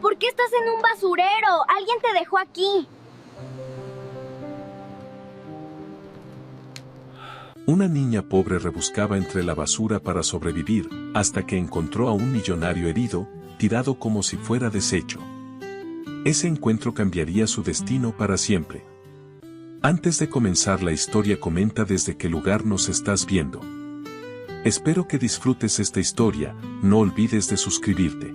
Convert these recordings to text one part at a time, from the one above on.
¿Por qué estás en un basurero? Alguien te dejó aquí. Una niña pobre rebuscaba entre la basura para sobrevivir, hasta que encontró a un millonario herido, tirado como si fuera desecho. Ese encuentro cambiaría su destino para siempre. Antes de comenzar la historia, comenta desde qué lugar nos estás viendo. Espero que disfrutes esta historia, no olvides de suscribirte.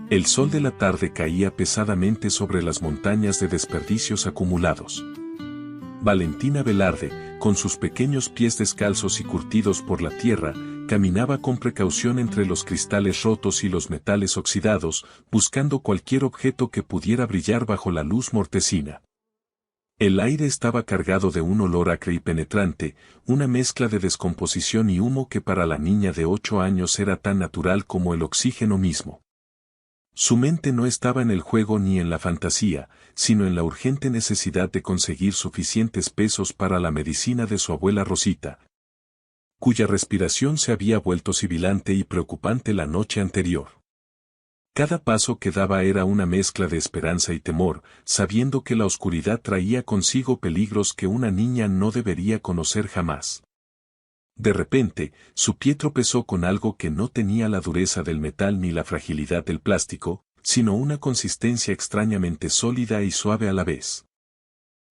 El sol de la tarde caía pesadamente sobre las montañas de desperdicios acumulados. Valentina Velarde, con sus pequeños pies descalzos y curtidos por la tierra, caminaba con precaución entre los cristales rotos y los metales oxidados, buscando cualquier objeto que pudiera brillar bajo la luz mortecina. El aire estaba cargado de un olor acre y penetrante, una mezcla de descomposición y humo que para la niña de 8 años era tan natural como el oxígeno mismo. Su mente no estaba en el juego ni en la fantasía, sino en la urgente necesidad de conseguir suficientes pesos para la medicina de su abuela Rosita, cuya respiración se había vuelto sibilante y preocupante la noche anterior. Cada paso que daba era una mezcla de esperanza y temor, sabiendo que la oscuridad traía consigo peligros que una niña no debería conocer jamás. De repente, su pie tropezó con algo que no tenía la dureza del metal ni la fragilidad del plástico, sino una consistencia extrañamente sólida y suave a la vez.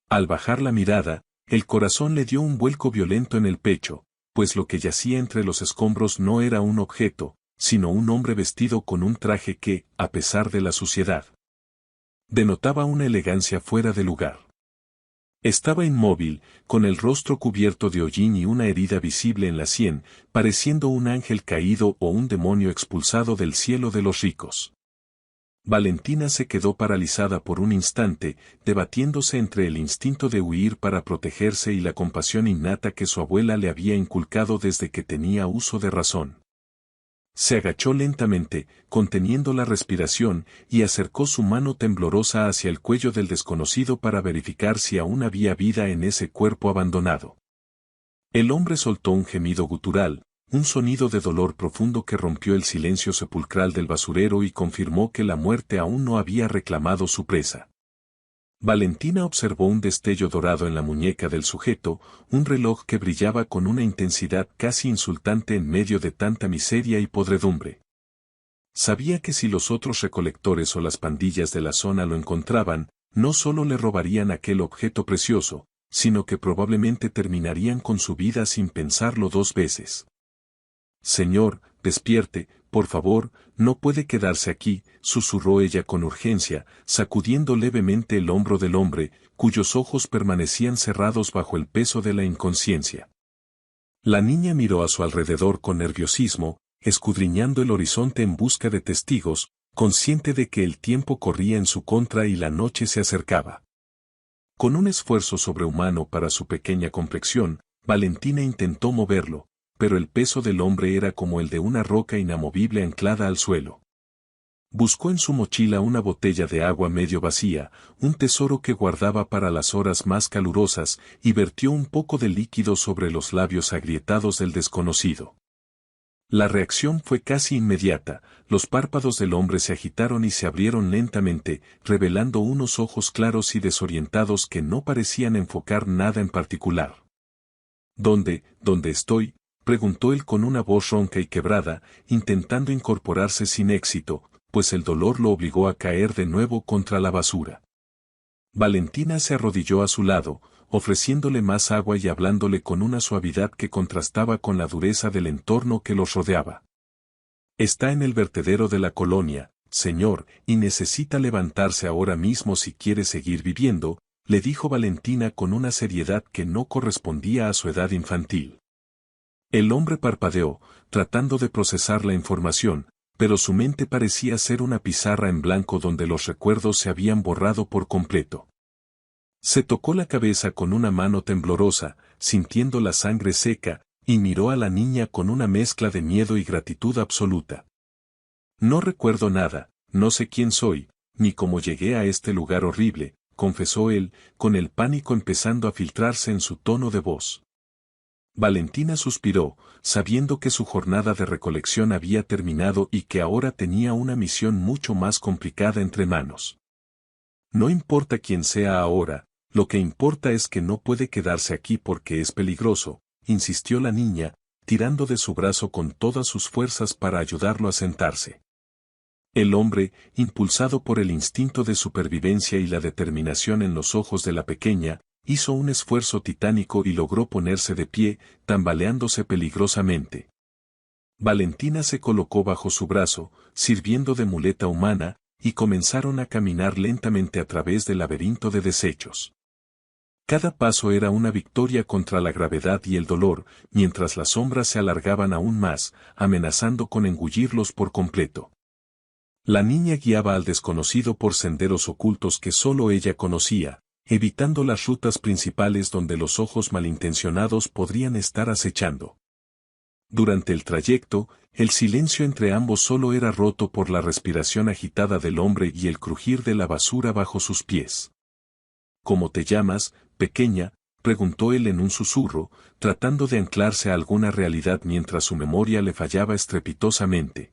Al bajar la mirada, el corazón le dio un vuelco violento en el pecho, pues lo que yacía entre los escombros no era un objeto, sino un hombre vestido con un traje que, a pesar de la suciedad, denotaba una elegancia fuera de lugar. Estaba inmóvil, con el rostro cubierto de hollín y una herida visible en la sien, pareciendo un ángel caído o un demonio expulsado del cielo de los ricos. Valentina se quedó paralizada por un instante, debatiéndose entre el instinto de huir para protegerse y la compasión innata que su abuela le había inculcado desde que tenía uso de razón. Se agachó lentamente, conteniendo la respiración, y acercó su mano temblorosa hacia el cuello del desconocido para verificar si aún había vida en ese cuerpo abandonado. El hombre soltó un gemido gutural, un sonido de dolor profundo que rompió el silencio sepulcral del basurero y confirmó que la muerte aún no había reclamado su presa. Valentina observó un destello dorado en la muñeca del sujeto, un reloj que brillaba con una intensidad casi insultante en medio de tanta miseria y podredumbre. Sabía que si los otros recolectores o las pandillas de la zona lo encontraban, no solo le robarían aquel objeto precioso, sino que probablemente terminarían con su vida sin pensarlo 2 veces. «Señor, despierte, por favor, no puede quedarse aquí», susurró ella con urgencia, sacudiendo levemente el hombro del hombre, cuyos ojos permanecían cerrados bajo el peso de la inconsciencia. La niña miró a su alrededor con nerviosismo, escudriñando el horizonte en busca de testigos, consciente de que el tiempo corría en su contra y la noche se acercaba. Con un esfuerzo sobrehumano para su pequeña complexión, Valentina intentó moverlo, pero el peso del hombre era como el de una roca inamovible anclada al suelo. Buscó en su mochila una botella de agua medio vacía, un tesoro que guardaba para las horas más calurosas, y vertió un poco de líquido sobre los labios agrietados del desconocido. La reacción fue casi inmediata, los párpados del hombre se agitaron y se abrieron lentamente, revelando unos ojos claros y desorientados que no parecían enfocar nada en particular. ¿Dónde estoy?, preguntó él con una voz ronca y quebrada, intentando incorporarse sin éxito, pues el dolor lo obligó a caer de nuevo contra la basura. Valentina se arrodilló a su lado, ofreciéndole más agua y hablándole con una suavidad que contrastaba con la dureza del entorno que los rodeaba. «Está en el vertedero de la colonia, señor, y necesita levantarse ahora mismo si quiere seguir viviendo», le dijo Valentina con una seriedad que no correspondía a su edad infantil. El hombre parpadeó, tratando de procesar la información, pero su mente parecía ser una pizarra en blanco donde los recuerdos se habían borrado por completo. Se tocó la cabeza con una mano temblorosa, sintiendo la sangre seca, y miró a la niña con una mezcla de miedo y gratitud absoluta. «No recuerdo nada, no sé quién soy, ni cómo llegué a este lugar horrible», confesó él, con el pánico empezando a filtrarse en su tono de voz. Valentina suspiró, sabiendo que su jornada de recolección había terminado y que ahora tenía una misión mucho más complicada entre manos. No importa quién sea ahora, lo que importa es que no puede quedarse aquí porque es peligroso, insistió la niña, tirando de su brazo con todas sus fuerzas para ayudarlo a sentarse. El hombre, impulsado por el instinto de supervivencia y la determinación en los ojos de la pequeña, hizo un esfuerzo titánico y logró ponerse de pie, tambaleándose peligrosamente. Valentina se colocó bajo su brazo, sirviendo de muleta humana, y comenzaron a caminar lentamente a través del laberinto de desechos. Cada paso era una victoria contra la gravedad y el dolor, mientras las sombras se alargaban aún más, amenazando con engullirlos por completo. La niña guiaba al desconocido por senderos ocultos que solo ella conocía, evitando las rutas principales donde los ojos malintencionados podrían estar acechando. Durante el trayecto, el silencio entre ambos solo era roto por la respiración agitada del hombre y el crujir de la basura bajo sus pies. ¿Cómo te llamas, pequeña?, preguntó él en un susurro, tratando de anclarse a alguna realidad mientras su memoria le fallaba estrepitosamente.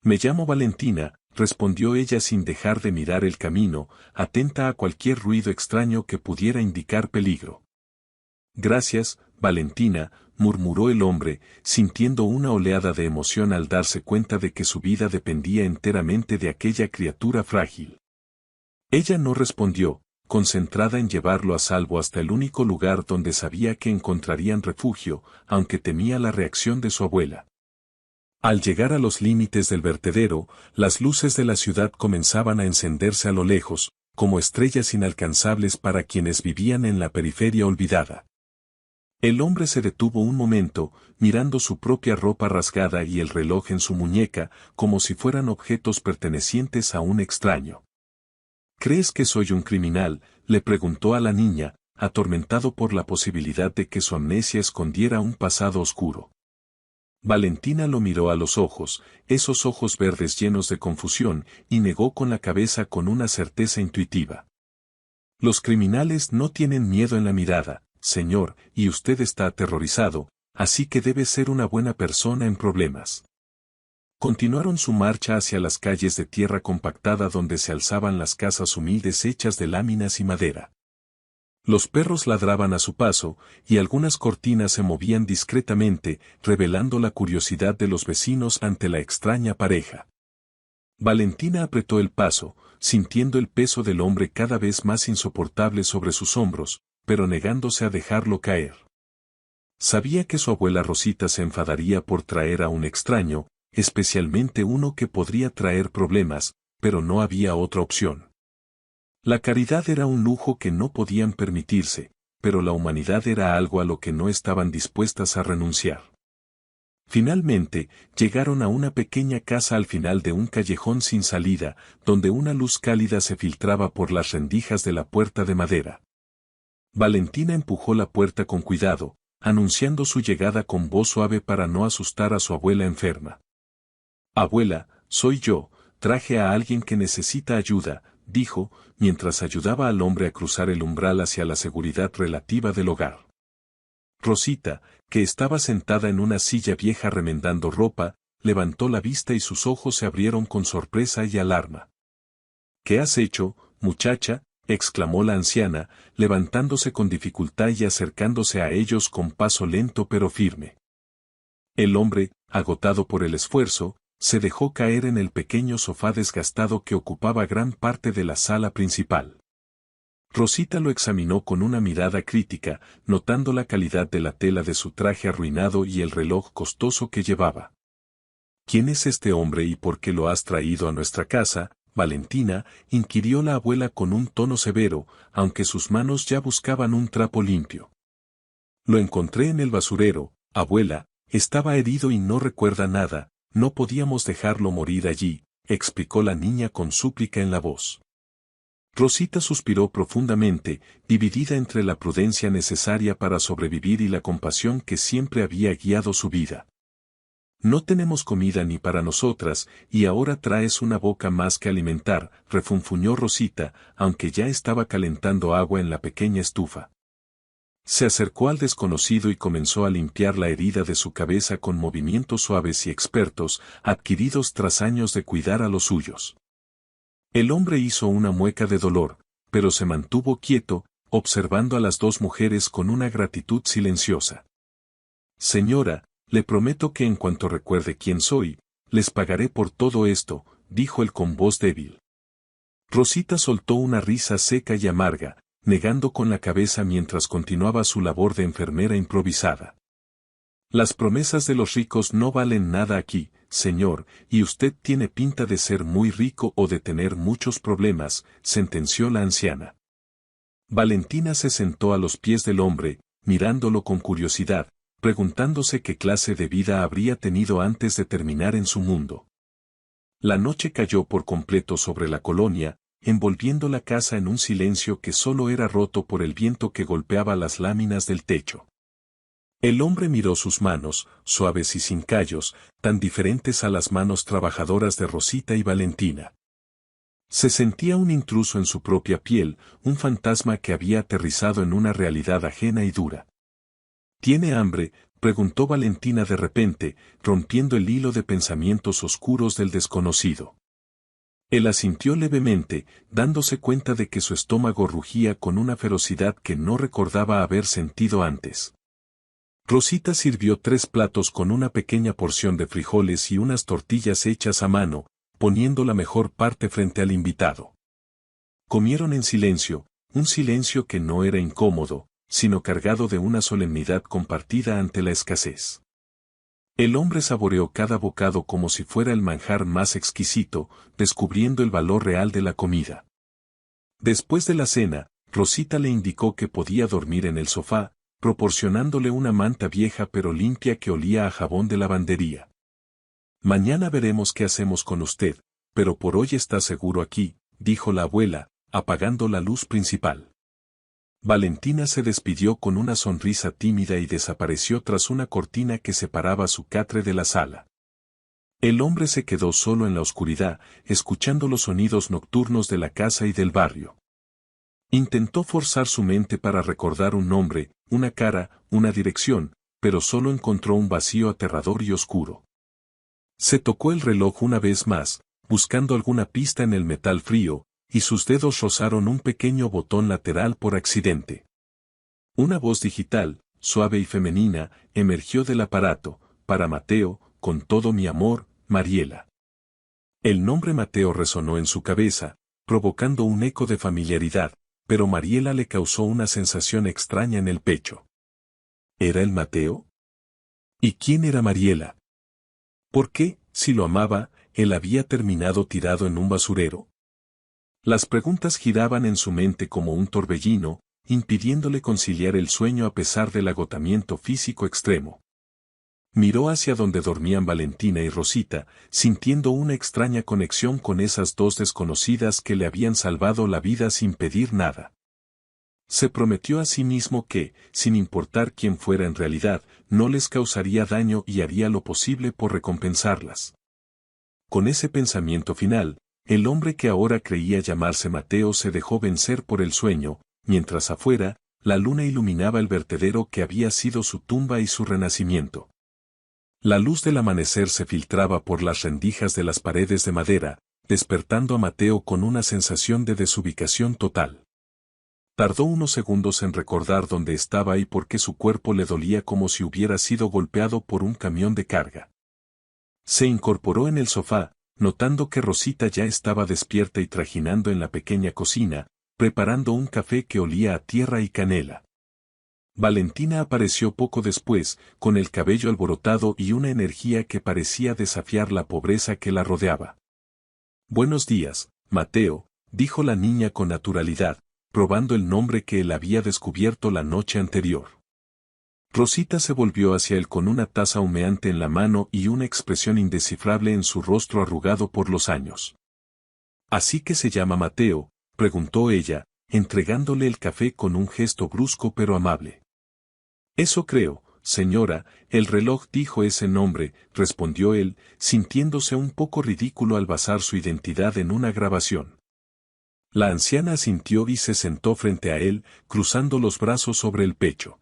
Me llamo Valentina, respondió ella sin dejar de mirar el camino, atenta a cualquier ruido extraño que pudiera indicar peligro. Gracias, Valentina, murmuró el hombre, sintiendo una oleada de emoción al darse cuenta de que su vida dependía enteramente de aquella criatura frágil. Ella no respondió, concentrada en llevarlo a salvo hasta el único lugar donde sabía que encontrarían refugio, aunque temía la reacción de su abuela. Al llegar a los límites del vertedero, las luces de la ciudad comenzaban a encenderse a lo lejos, como estrellas inalcanzables para quienes vivían en la periferia olvidada. El hombre se detuvo un momento, mirando su propia ropa rasgada y el reloj en su muñeca, como si fueran objetos pertenecientes a un extraño. ¿Crees que soy un criminal?, le preguntó a la niña, atormentado por la posibilidad de que su amnesia escondiera un pasado oscuro. Valentina lo miró a los ojos, esos ojos verdes llenos de confusión, y negó con la cabeza con una certeza intuitiva. Los criminales no tienen miedo en la mirada, señor, y usted está aterrorizado, así que debe ser una buena persona en problemas. Continuaron su marcha hacia las calles de tierra compactada donde se alzaban las casas humildes hechas de láminas y madera. Los perros ladraban a su paso, y algunas cortinas se movían discretamente, revelando la curiosidad de los vecinos ante la extraña pareja. Valentina apretó el paso, sintiendo el peso del hombre cada vez más insoportable sobre sus hombros, pero negándose a dejarlo caer. Sabía que su abuela Rosita se enfadaría por traer a un extraño, especialmente uno que podría traer problemas, pero no había otra opción. La caridad era un lujo que no podían permitirse, pero la humanidad era algo a lo que no estaban dispuestas a renunciar. Finalmente, llegaron a una pequeña casa al final de un callejón sin salida, donde una luz cálida se filtraba por las rendijas de la puerta de madera. Valentina empujó la puerta con cuidado, anunciando su llegada con voz suave para no asustar a su abuela enferma. «Abuela, soy yo, traje a alguien que necesita ayuda», dijo, mientras ayudaba al hombre a cruzar el umbral hacia la seguridad relativa del hogar. Rosita, que estaba sentada en una silla vieja remendando ropa, levantó la vista y sus ojos se abrieron con sorpresa y alarma. «¿Qué has hecho, muchacha?», exclamó la anciana, levantándose con dificultad y acercándose a ellos con paso lento pero firme. El hombre, agotado por el esfuerzo, se dejó caer en el pequeño sofá desgastado que ocupaba gran parte de la sala principal. Rosita lo examinó con una mirada crítica, notando la calidad de la tela de su traje arruinado y el reloj costoso que llevaba. «¿Quién es este hombre y por qué lo has traído a nuestra casa, Valentina?», inquirió la abuela con un tono severo, aunque sus manos ya buscaban un trapo limpio. «Lo encontré en el basurero, abuela, estaba herido y no recuerda nada, no podíamos dejarlo morir allí», explicó la niña con súplica en la voz. Rosita suspiró profundamente, dividida entre la prudencia necesaria para sobrevivir y la compasión que siempre había guiado su vida. «No tenemos comida ni para nosotras, y ahora traes una boca más que alimentar», refunfuñó Rosita, aunque ya estaba calentando agua en la pequeña estufa. Se acercó al desconocido y comenzó a limpiar la herida de su cabeza con movimientos suaves y expertos, adquiridos tras años de cuidar a los suyos. El hombre hizo una mueca de dolor, pero se mantuvo quieto, observando a las dos mujeres con una gratitud silenciosa. Señora, le prometo que en cuanto recuerde quién soy, les pagaré por todo esto, dijo él con voz débil. Rosita soltó una risa seca y amarga, negando con la cabeza mientras continuaba su labor de enfermera improvisada. Las promesas de los ricos no valen nada aquí, señor, y usted tiene pinta de ser muy rico o de tener muchos problemas, sentenció la anciana. Valentina se sentó a los pies del hombre, mirándolo con curiosidad, preguntándose qué clase de vida habría tenido antes de terminar en su mundo. La noche cayó por completo sobre la colonia, envolviendo la casa en un silencio que solo era roto por el viento que golpeaba las láminas del techo. El hombre miró sus manos, suaves y sin callos, tan diferentes a las manos trabajadoras de Rosita y Valentina. Se sentía un intruso en su propia piel, un fantasma que había aterrizado en una realidad ajena y dura. ¿Tiene hambre?, preguntó Valentina de repente, rompiendo el hilo de pensamientos oscuros del desconocido. Él asintió levemente, dándose cuenta de que su estómago rugía con una ferocidad que no recordaba haber sentido antes. Rosita sirvió 3 platos con una pequeña porción de frijoles y unas tortillas hechas a mano, poniendo la mejor parte frente al invitado. Comieron en silencio, un silencio que no era incómodo, sino cargado de una solemnidad compartida ante la escasez. El hombre saboreó cada bocado como si fuera el manjar más exquisito, descubriendo el valor real de la comida. Después de la cena, Rosita le indicó que podía dormir en el sofá, proporcionándole una manta vieja pero limpia que olía a jabón de lavandería. Mañana veremos qué hacemos con usted, pero por hoy está seguro aquí, dijo la abuela, apagando la luz principal. Valentina se despidió con una sonrisa tímida y desapareció tras una cortina que separaba su catre de la sala. El hombre se quedó solo en la oscuridad, escuchando los sonidos nocturnos de la casa y del barrio. Intentó forzar su mente para recordar un nombre, una cara, una dirección, pero solo encontró un vacío aterrador y oscuro. Se tocó el reloj una vez más, buscando alguna pista en el metal frío, y sus dedos rozaron un pequeño botón lateral por accidente. Una voz digital, suave y femenina, emergió del aparato: para Mateo, con todo mi amor, Mariela. El nombre Mateo resonó en su cabeza, provocando un eco de familiaridad, pero Mariela le causó una sensación extraña en el pecho. ¿Era el Mateo? ¿Y quién era Mariela? ¿Por qué, si lo amaba, él había terminado tirado en un basurero? Las preguntas giraban en su mente como un torbellino, impidiéndole conciliar el sueño a pesar del agotamiento físico extremo. Miró hacia donde dormían Valentina y Rosita, sintiendo una extraña conexión con esas dos desconocidas que le habían salvado la vida sin pedir nada. Se prometió a sí mismo que, sin importar quién fuera en realidad, no les causaría daño y haría lo posible por recompensarlas. Con ese pensamiento final, el hombre que ahora creía llamarse Mateo se dejó vencer por el sueño, mientras afuera, la luna iluminaba el vertedero que había sido su tumba y su renacimiento. La luz del amanecer se filtraba por las rendijas de las paredes de madera, despertando a Mateo con una sensación de desubicación total. Tardó unos segundos en recordar dónde estaba y por qué su cuerpo le dolía como si hubiera sido golpeado por un camión de carga. Se incorporó en el sofá, notando que Rosita ya estaba despierta y trajinando en la pequeña cocina, preparando un café que olía a tierra y canela. Valentina apareció poco después, con el cabello alborotado y una energía que parecía desafiar la pobreza que la rodeaba. «Buenos días, Mateo», dijo la niña con naturalidad, probando el nombre que él había descubierto la noche anterior. Rosita se volvió hacia él con una taza humeante en la mano y una expresión indescifrable en su rostro arrugado por los años. «¿Así que se llama Mateo?», preguntó ella, entregándole el café con un gesto brusco pero amable. «Eso creo, señora, el reloj dijo ese nombre», respondió él, sintiéndose un poco ridículo al basar su identidad en una grabación. La anciana asintió y se sentó frente a él, cruzando los brazos sobre el pecho.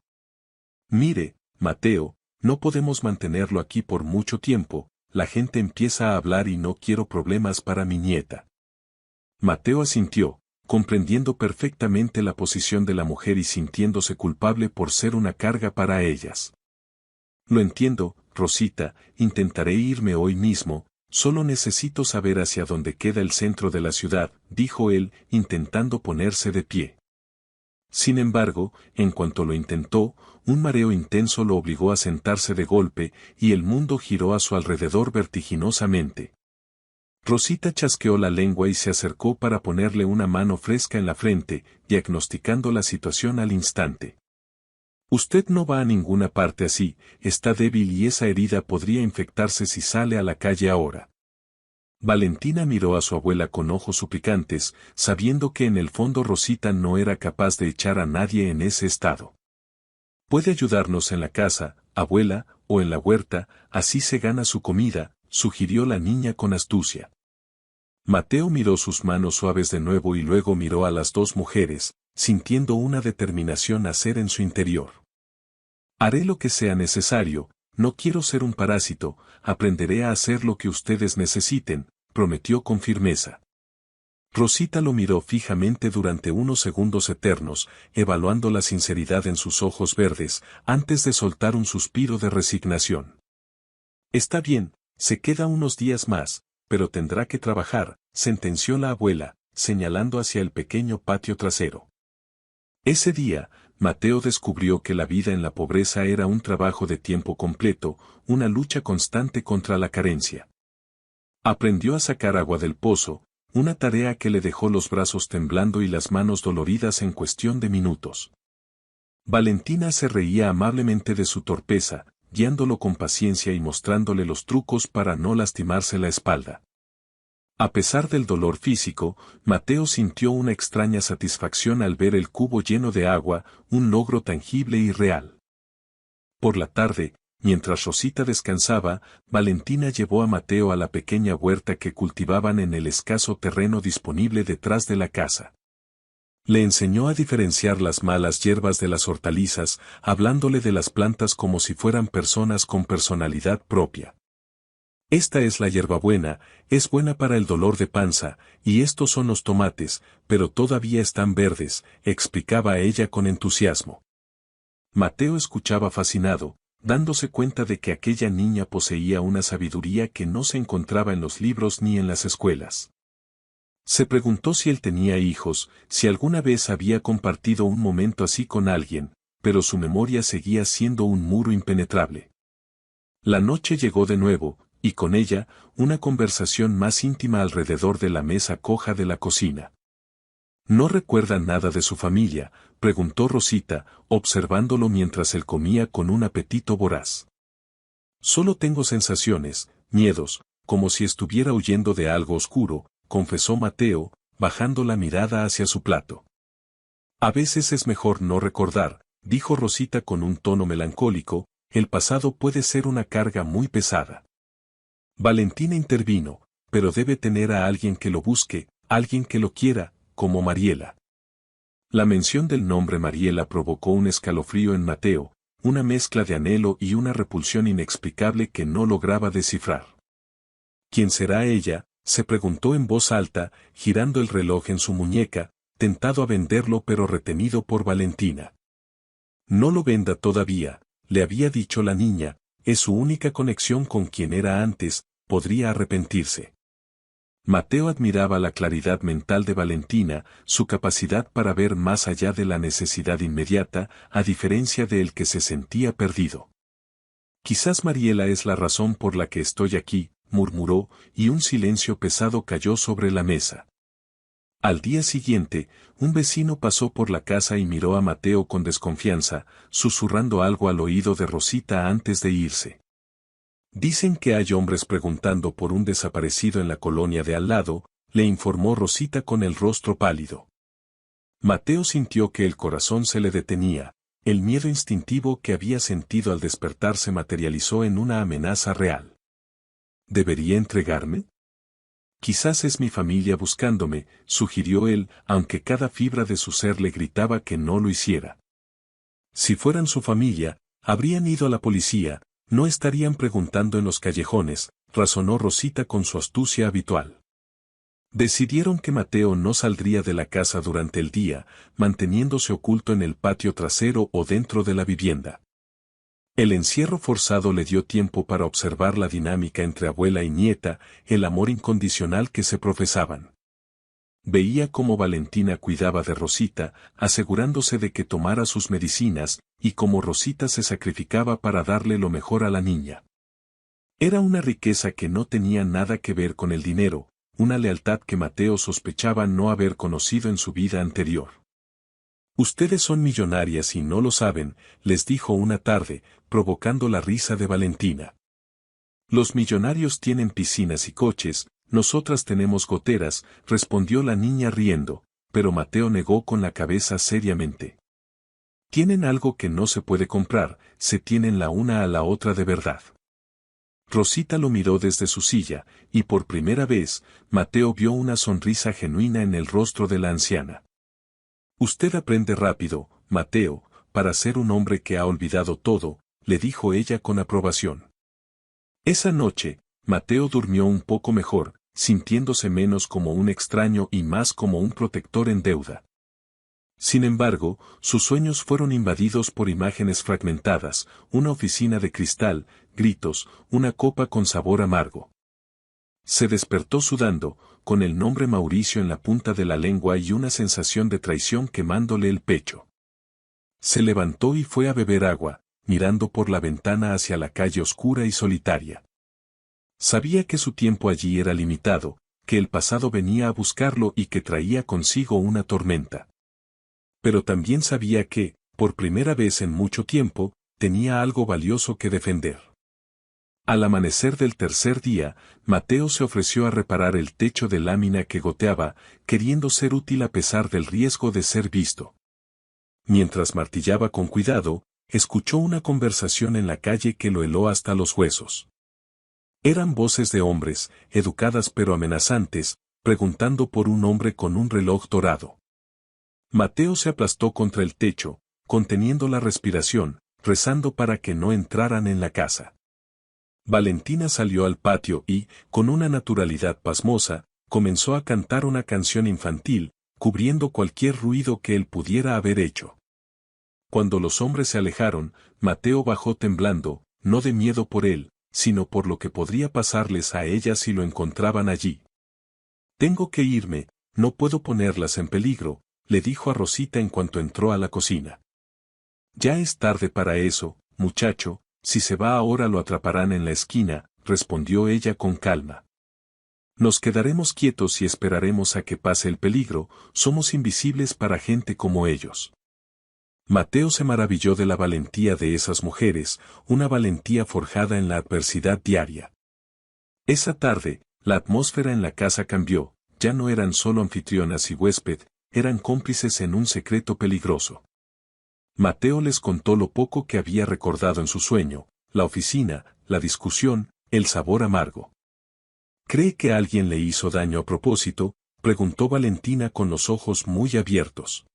Mire, Mateo, no podemos mantenerlo aquí por mucho tiempo, la gente empieza a hablar y no quiero problemas para mi nieta. Mateo asintió, comprendiendo perfectamente la posición de la mujer y sintiéndose culpable por ser una carga para ellas. Lo entiendo, Rosita, intentaré irme hoy mismo, solo necesito saber hacia dónde queda el centro de la ciudad, dijo él, intentando ponerse de pie. Sin embargo, en cuanto lo intentó, un mareo intenso lo obligó a sentarse de golpe, y el mundo giró a su alrededor vertiginosamente. Rosita chasqueó la lengua y se acercó para ponerle una mano fresca en la frente, diagnosticando la situación al instante. Usted no va a ninguna parte así, está débil y esa herida podría infectarse si sale a la calle ahora. Valentina miró a su abuela con ojos suplicantes, sabiendo que en el fondo Rosita no era capaz de echar a nadie en ese estado. Puede ayudarnos en la casa, abuela, o en la huerta, así se gana su comida, sugirió la niña con astucia. Mateo miró sus manos suaves de nuevo y luego miró a las dos mujeres, sintiendo una determinación a hacer en su interior. Haré lo que sea necesario, no quiero ser un parásito, aprenderé a hacer lo que ustedes necesiten, prometió con firmeza. Rosita lo miró fijamente durante unos segundos eternos, evaluando la sinceridad en sus ojos verdes, antes de soltar un suspiro de resignación. Está bien, se queda unos días más, pero tendrá que trabajar, sentenció la abuela, señalando hacia el pequeño patio trasero. Ese día, Mateo descubrió que la vida en la pobreza era un trabajo de tiempo completo, una lucha constante contra la carencia. Aprendió a sacar agua del pozo, una tarea que le dejó los brazos temblando y las manos doloridas en cuestión de minutos. Valentina se reía amablemente de su torpeza, guiándolo con paciencia y mostrándole los trucos para no lastimarse la espalda. A pesar del dolor físico, Mateo sintió una extraña satisfacción al ver el cubo lleno de agua, un logro tangible y real. Por la tarde, mientras Rosita descansaba, Valentina llevó a Mateo a la pequeña huerta que cultivaban en el escaso terreno disponible detrás de la casa. Le enseñó a diferenciar las malas hierbas de las hortalizas, hablándole de las plantas como si fueran personas con personalidad propia. Esta es la hierbabuena, es buena para el dolor de panza, y estos son los tomates, pero todavía están verdes, explicaba ella con entusiasmo. Mateo escuchaba fascinado, dándose cuenta de que aquella niña poseía una sabiduría que no se encontraba en los libros ni en las escuelas. Se preguntó si él tenía hijos, si alguna vez había compartido un momento así con alguien, pero su memoria seguía siendo un muro impenetrable. La noche llegó de nuevo, y con ella, una conversación más íntima alrededor de la mesa coja de la cocina. ¿No recuerda nada de su familia?, preguntó Rosita, observándolo mientras él comía con un apetito voraz. Solo tengo sensaciones, miedos, como si estuviera huyendo de algo oscuro, confesó Mateo, bajando la mirada hacia su plato. A veces es mejor no recordar, dijo Rosita con un tono melancólico, el pasado puede ser una carga muy pesada. Valentina intervino, pero debe tener a alguien que lo busque, alguien que lo quiera, como Mariela. La mención del nombre Mariela provocó un escalofrío en Mateo, una mezcla de anhelo y una repulsión inexplicable que no lograba descifrar. ¿Quién será ella?, se preguntó en voz alta, girando el reloj en su muñeca, tentado a venderlo pero retenido por Valentina. No lo venda todavía, le había dicho la niña, es su única conexión con quien era antes, podría arrepentirse. Mateo admiraba la claridad mental de Valentina, su capacidad para ver más allá de la necesidad inmediata, a diferencia de él que se sentía perdido. Quizás Mariela es la razón por la que estoy aquí, murmuró, y un silencio pesado cayó sobre la mesa. Al día siguiente, un vecino pasó por la casa y miró a Mateo con desconfianza, susurrando algo al oído de Rosita antes de irse. Dicen que hay hombres preguntando por un desaparecido en la colonia de al lado, le informó Rosita con el rostro pálido. Mateo sintió que el corazón se le detenía, el miedo instintivo que había sentido al despertar se materializó en una amenaza real. ¿Debería entregarme? Quizás es mi familia buscándome, sugirió él, aunque cada fibra de su ser le gritaba que no lo hiciera. Si fueran su familia, habrían ido a la policía, no estarían preguntando en los callejones, razonó Rosita con su astucia habitual. Decidieron que Mateo no saldría de la casa durante el día, manteniéndose oculto en el patio trasero o dentro de la vivienda. El encierro forzado le dio tiempo para observar la dinámica entre abuela y nieta, el amor incondicional que se profesaban. Veía cómo Valentina cuidaba de Rosita, asegurándose de que tomara sus medicinas, y cómo Rosita se sacrificaba para darle lo mejor a la niña. Era una riqueza que no tenía nada que ver con el dinero, una lealtad que Mateo sospechaba no haber conocido en su vida anterior. Ustedes son millonarias y no lo saben, les dijo una tarde, provocando la risa de Valentina. Los millonarios tienen piscinas y coches, nosotras tenemos goteras, respondió la niña riendo, pero Mateo negó con la cabeza seriamente. Tienen algo que no se puede comprar, se tienen la una a la otra de verdad. Rosita lo miró desde su silla, y por primera vez, Mateo vio una sonrisa genuina en el rostro de la anciana. Usted aprende rápido, Mateo, para ser un hombre que ha olvidado todo, le dijo ella con aprobación. Esa noche, Mateo durmió un poco mejor, sintiéndose menos como un extraño y más como un protector en deuda. Sin embargo, sus sueños fueron invadidos por imágenes fragmentadas, una oficina de cristal, gritos, una copa con sabor amargo. Se despertó sudando, con el nombre Mauricio en la punta de la lengua y una sensación de traición quemándole el pecho. Se levantó y fue a beber agua, mirando por la ventana hacia la calle oscura y solitaria. Sabía que su tiempo allí era limitado, que el pasado venía a buscarlo y que traía consigo una tormenta. Pero también sabía que, por primera vez en mucho tiempo, tenía algo valioso que defender. Al amanecer del tercer día, Mateo se ofreció a reparar el techo de lámina que goteaba, queriendo ser útil a pesar del riesgo de ser visto. Mientras martillaba con cuidado, escuchó una conversación en la calle que lo heló hasta los huesos. Eran voces de hombres, educadas pero amenazantes, preguntando por un hombre con un reloj dorado. Mateo se aplastó contra el techo, conteniendo la respiración, rezando para que no entraran en la casa. Valentina salió al patio y, con una naturalidad pasmosa, comenzó a cantar una canción infantil, cubriendo cualquier ruido que él pudiera haber hecho. Cuando los hombres se alejaron, Mateo bajó temblando, no de miedo por él, sino por lo que podría pasarles a ellas si lo encontraban allí. Tengo que irme, no puedo ponerlas en peligro, le dijo a Rosita en cuanto entró a la cocina. Ya es tarde para eso, muchacho, si se va ahora lo atraparán en la esquina, respondió ella con calma. Nos quedaremos quietos y esperaremos a que pase el peligro, somos invisibles para gente como ellos. Mateo se maravilló de la valentía de esas mujeres, una valentía forjada en la adversidad diaria. Esa tarde, la atmósfera en la casa cambió, ya no eran solo anfitrionas y huésped, eran cómplices en un secreto peligroso. Mateo les contó lo poco que había recordado en su sueño, la oficina, la discusión, el sabor amargo. ¿Cree que alguien le hizo daño a propósito?, preguntó Valentina con los ojos muy abiertos.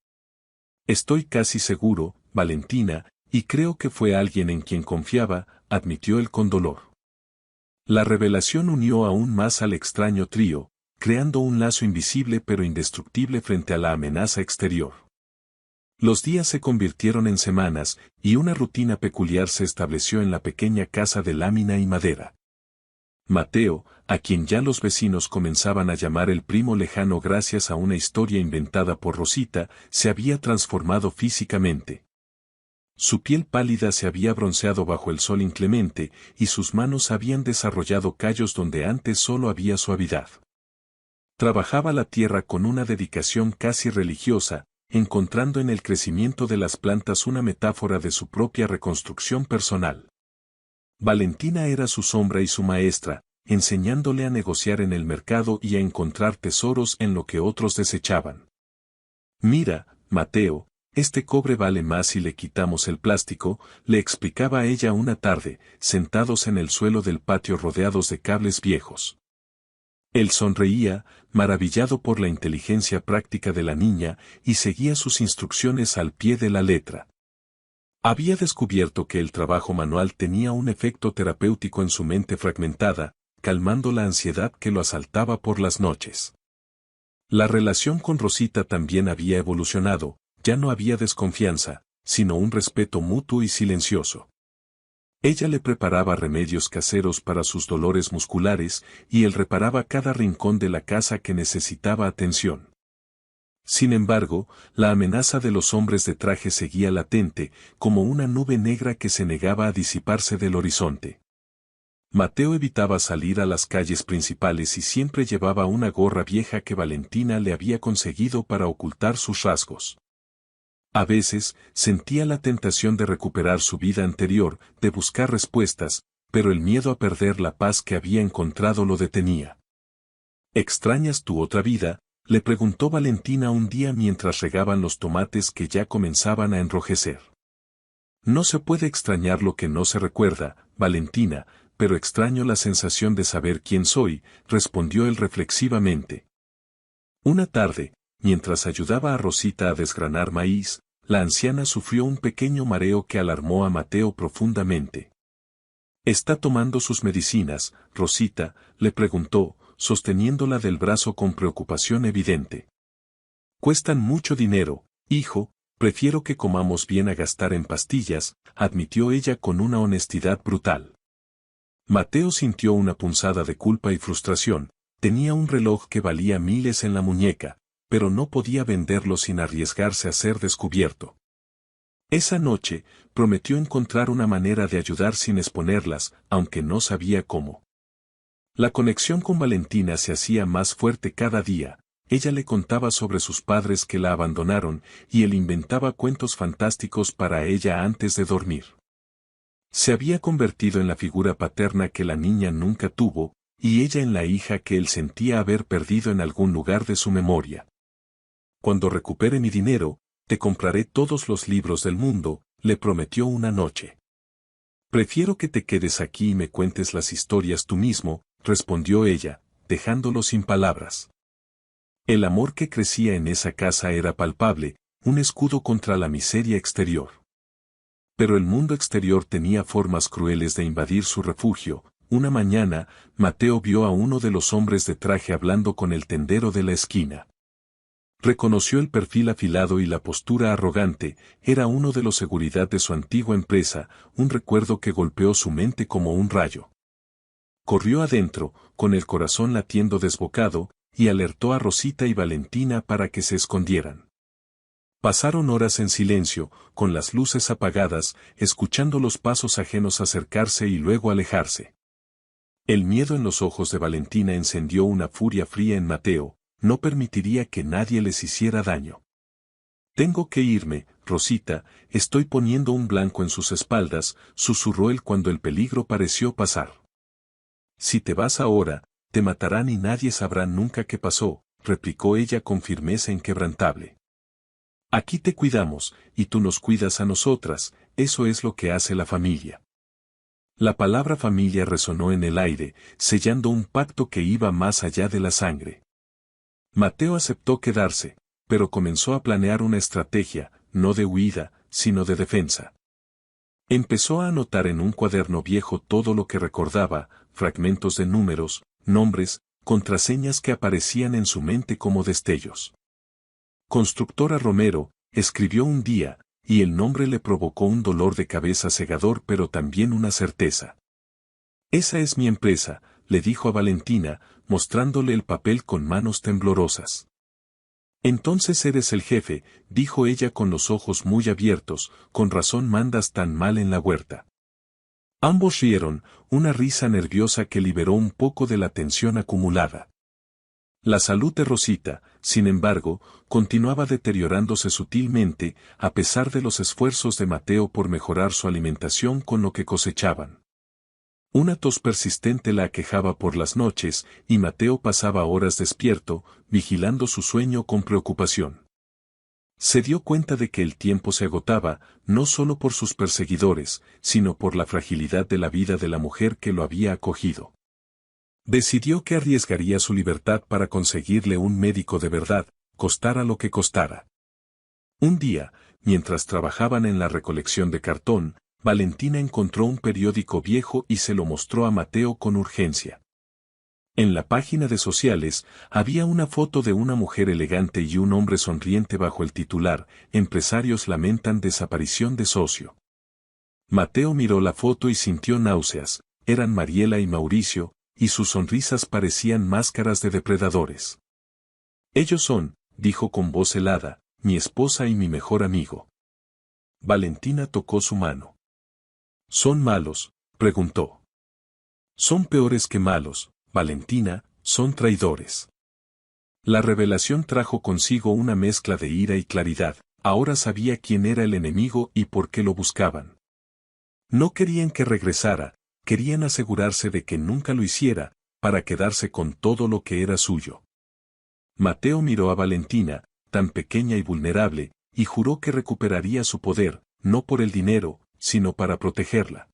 Estoy casi seguro, Valentina, y creo que fue alguien en quien confiaba, admitió él con dolor. La revelación unió aún más al extraño trío, creando un lazo invisible pero indestructible frente a la amenaza exterior. Los días se convirtieron en semanas, y una rutina peculiar se estableció en la pequeña casa de lámina y madera. Mateo, a quien ya los vecinos comenzaban a llamar el primo lejano gracias a una historia inventada por Rosita, se había transformado físicamente. Su piel pálida se había bronceado bajo el sol inclemente, y sus manos habían desarrollado callos donde antes solo había suavidad. Trabajaba la tierra con una dedicación casi religiosa, encontrando en el crecimiento de las plantas una metáfora de su propia reconstrucción personal. Valentina era su sombra y su maestra, enseñándole a negociar en el mercado y a encontrar tesoros en lo que otros desechaban. Mira, Mateo, este cobre vale más si le quitamos el plástico, le explicaba a ella una tarde, sentados en el suelo del patio rodeados de cables viejos. Él sonreía, maravillado por la inteligencia práctica de la niña, y seguía sus instrucciones al pie de la letra. Había descubierto que el trabajo manual tenía un efecto terapéutico en su mente fragmentada, calmando la ansiedad que lo asaltaba por las noches. La relación con Rosita también había evolucionado, ya no había desconfianza, sino un respeto mutuo y silencioso. Ella le preparaba remedios caseros para sus dolores musculares y él reparaba cada rincón de la casa que necesitaba atención. Sin embargo, la amenaza de los hombres de traje seguía latente, como una nube negra que se negaba a disiparse del horizonte. Mateo evitaba salir a las calles principales y siempre llevaba una gorra vieja que Valentina le había conseguido para ocultar sus rasgos. A veces, sentía la tentación de recuperar su vida anterior, de buscar respuestas, pero el miedo a perder la paz que había encontrado lo detenía. ¿Extrañas tu otra vida?, le preguntó Valentina un día mientras regaban los tomates que ya comenzaban a enrojecer. No se puede extrañar lo que no se recuerda, Valentina, pero extraño la sensación de saber quién soy, respondió él reflexivamente. Una tarde, mientras ayudaba a Rosita a desgranar maíz, la anciana sufrió un pequeño mareo que alarmó a Mateo profundamente. ¿Está tomando sus medicinas, Rosita?, le preguntó, sosteniéndola del brazo con preocupación evidente. Cuestan mucho dinero, hijo, prefiero que comamos bien a gastar en pastillas, admitió ella con una honestidad brutal. Mateo sintió una punzada de culpa y frustración, tenía un reloj que valía miles en la muñeca, pero no podía venderlo sin arriesgarse a ser descubierto. Esa noche, prometió encontrar una manera de ayudar sin exponerlas, aunque no sabía cómo. La conexión con Valentina se hacía más fuerte cada día, ella le contaba sobre sus padres que la abandonaron, y él inventaba cuentos fantásticos para ella antes de dormir. Se había convertido en la figura paterna que la niña nunca tuvo, y ella en la hija que él sentía haber perdido en algún lugar de su memoria. Cuando recupere mi dinero, te compraré todos los libros del mundo, le prometió una noche. Prefiero que te quedes aquí y me cuentes las historias tú mismo, respondió ella, dejándolo sin palabras. El amor que crecía en esa casa era palpable, un escudo contra la miseria exterior. Pero el mundo exterior tenía formas crueles de invadir su refugio. Una mañana, Mateo vio a uno de los hombres de traje hablando con el tendero de la esquina. Reconoció el perfil afilado y la postura arrogante, era uno de los seguridad de su antigua empresa, un recuerdo que golpeó su mente como un rayo. Corrió adentro, con el corazón latiendo desbocado, y alertó a Rosita y Valentina para que se escondieran. Pasaron horas en silencio, con las luces apagadas, escuchando los pasos ajenos acercarse y luego alejarse. El miedo en los ojos de Valentina encendió una furia fría en Mateo, no permitiría que nadie les hiciera daño. Tengo que irme, Rosita, estoy poniendo un blanco en sus espaldas, susurró él cuando el peligro pareció pasar. Si te vas ahora, te matarán y nadie sabrá nunca qué pasó, replicó ella con firmeza inquebrantable. Aquí te cuidamos, y tú nos cuidas a nosotras, eso es lo que hace la familia. La palabra familia resonó en el aire, sellando un pacto que iba más allá de la sangre. Mateo aceptó quedarse, pero comenzó a planear una estrategia, no de huida, sino de defensa. Empezó a anotar en un cuaderno viejo todo lo que recordaba, fragmentos de números, nombres, contraseñas que aparecían en su mente como destellos. Constructora Romero, escribió un día, y el nombre le provocó un dolor de cabeza cegador pero también una certeza. Esa es mi empresa, le dijo a Valentina, mostrándole el papel con manos temblorosas. Entonces eres el jefe, dijo ella con los ojos muy abiertos, con razón mandas tan mal en la huerta. Ambos rieron, una risa nerviosa que liberó un poco de la tensión acumulada. La salud de Rosita, sin embargo, continuaba deteriorándose sutilmente, a pesar de los esfuerzos de Mateo por mejorar su alimentación con lo que cosechaban. Una tos persistente la aquejaba por las noches, y Mateo pasaba horas despierto, vigilando su sueño con preocupación. Se dio cuenta de que el tiempo se agotaba, no solo por sus perseguidores, sino por la fragilidad de la vida de la mujer que lo había acogido. Decidió que arriesgaría su libertad para conseguirle un médico de verdad, costara lo que costara. Un día, mientras trabajaban en la recolección de cartón, Valentina encontró un periódico viejo y se lo mostró a Mateo con urgencia. En la página de sociales, había una foto de una mujer elegante y un hombre sonriente bajo el titular: Empresarios lamentan desaparición de socio. Mateo miró la foto y sintió náuseas. Eran Mariela y Mauricio, y sus sonrisas parecían máscaras de depredadores. Ellos son, dijo con voz helada, mi esposa y mi mejor amigo. Valentina tocó su mano. ¿Son malos?, preguntó. Son peores que malos, Valentina, son traidores. La revelación trajo consigo una mezcla de ira y claridad. Ahora sabía quién era el enemigo y por qué lo buscaban. No querían que regresara, querían asegurarse de que nunca lo hiciera, para quedarse con todo lo que era suyo. Mateo miró a Valentina, tan pequeña y vulnerable, y juró que recuperaría su poder, no por el dinero, sino para protegerla.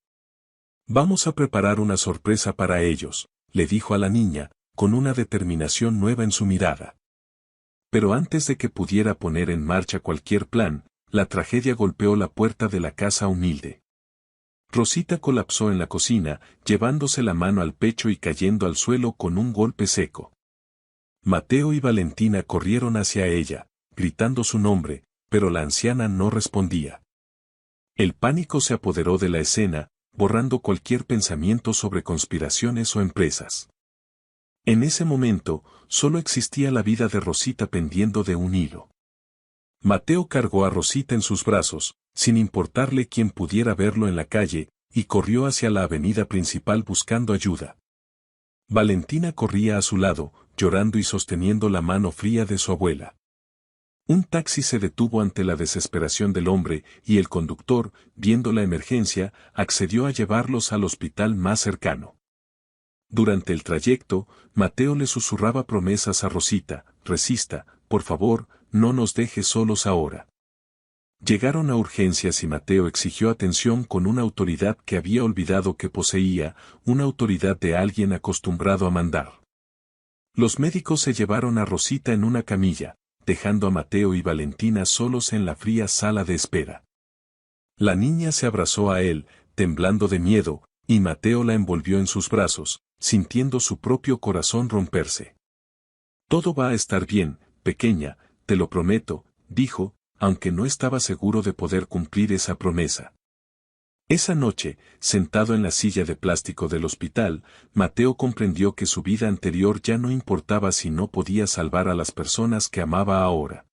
Vamos a preparar una sorpresa para ellos, le dijo a la niña, con una determinación nueva en su mirada. Pero antes de que pudiera poner en marcha cualquier plan, la tragedia golpeó la puerta de la casa humilde. Rosita colapsó en la cocina, llevándose la mano al pecho y cayendo al suelo con un golpe seco. Mateo y Valentina corrieron hacia ella, gritando su nombre, pero la anciana no respondía. El pánico se apoderó de la escena, borrando cualquier pensamiento sobre conspiraciones o empresas. En ese momento, solo existía la vida de Rosita pendiendo de un hilo. Mateo cargó a Rosita en sus brazos, sin importarle quién pudiera verlo en la calle, y corrió hacia la avenida principal buscando ayuda. Valentina corría a su lado, llorando y sosteniendo la mano fría de su abuela. Un taxi se detuvo ante la desesperación del hombre, y el conductor, viendo la emergencia, accedió a llevarlos al hospital más cercano. Durante el trayecto, Mateo le susurraba promesas a Rosita: resista, por favor, no nos dejes solos ahora. Llegaron a urgencias y Mateo exigió atención con una autoridad que había olvidado que poseía, una autoridad de alguien acostumbrado a mandar. Los médicos se llevaron a Rosita en una camilla, dejando a Mateo y Valentina solos en la fría sala de espera. La niña se abrazó a él, temblando de miedo, y Mateo la envolvió en sus brazos, sintiendo su propio corazón romperse. Todo va a estar bien, pequeña, te lo prometo, dijo, aunque no estaba seguro de poder cumplir esa promesa. Esa noche, sentado en la silla de plástico del hospital, Mateo comprendió que su vida anterior ya no importaba si no podía salvar a las personas que amaba ahora.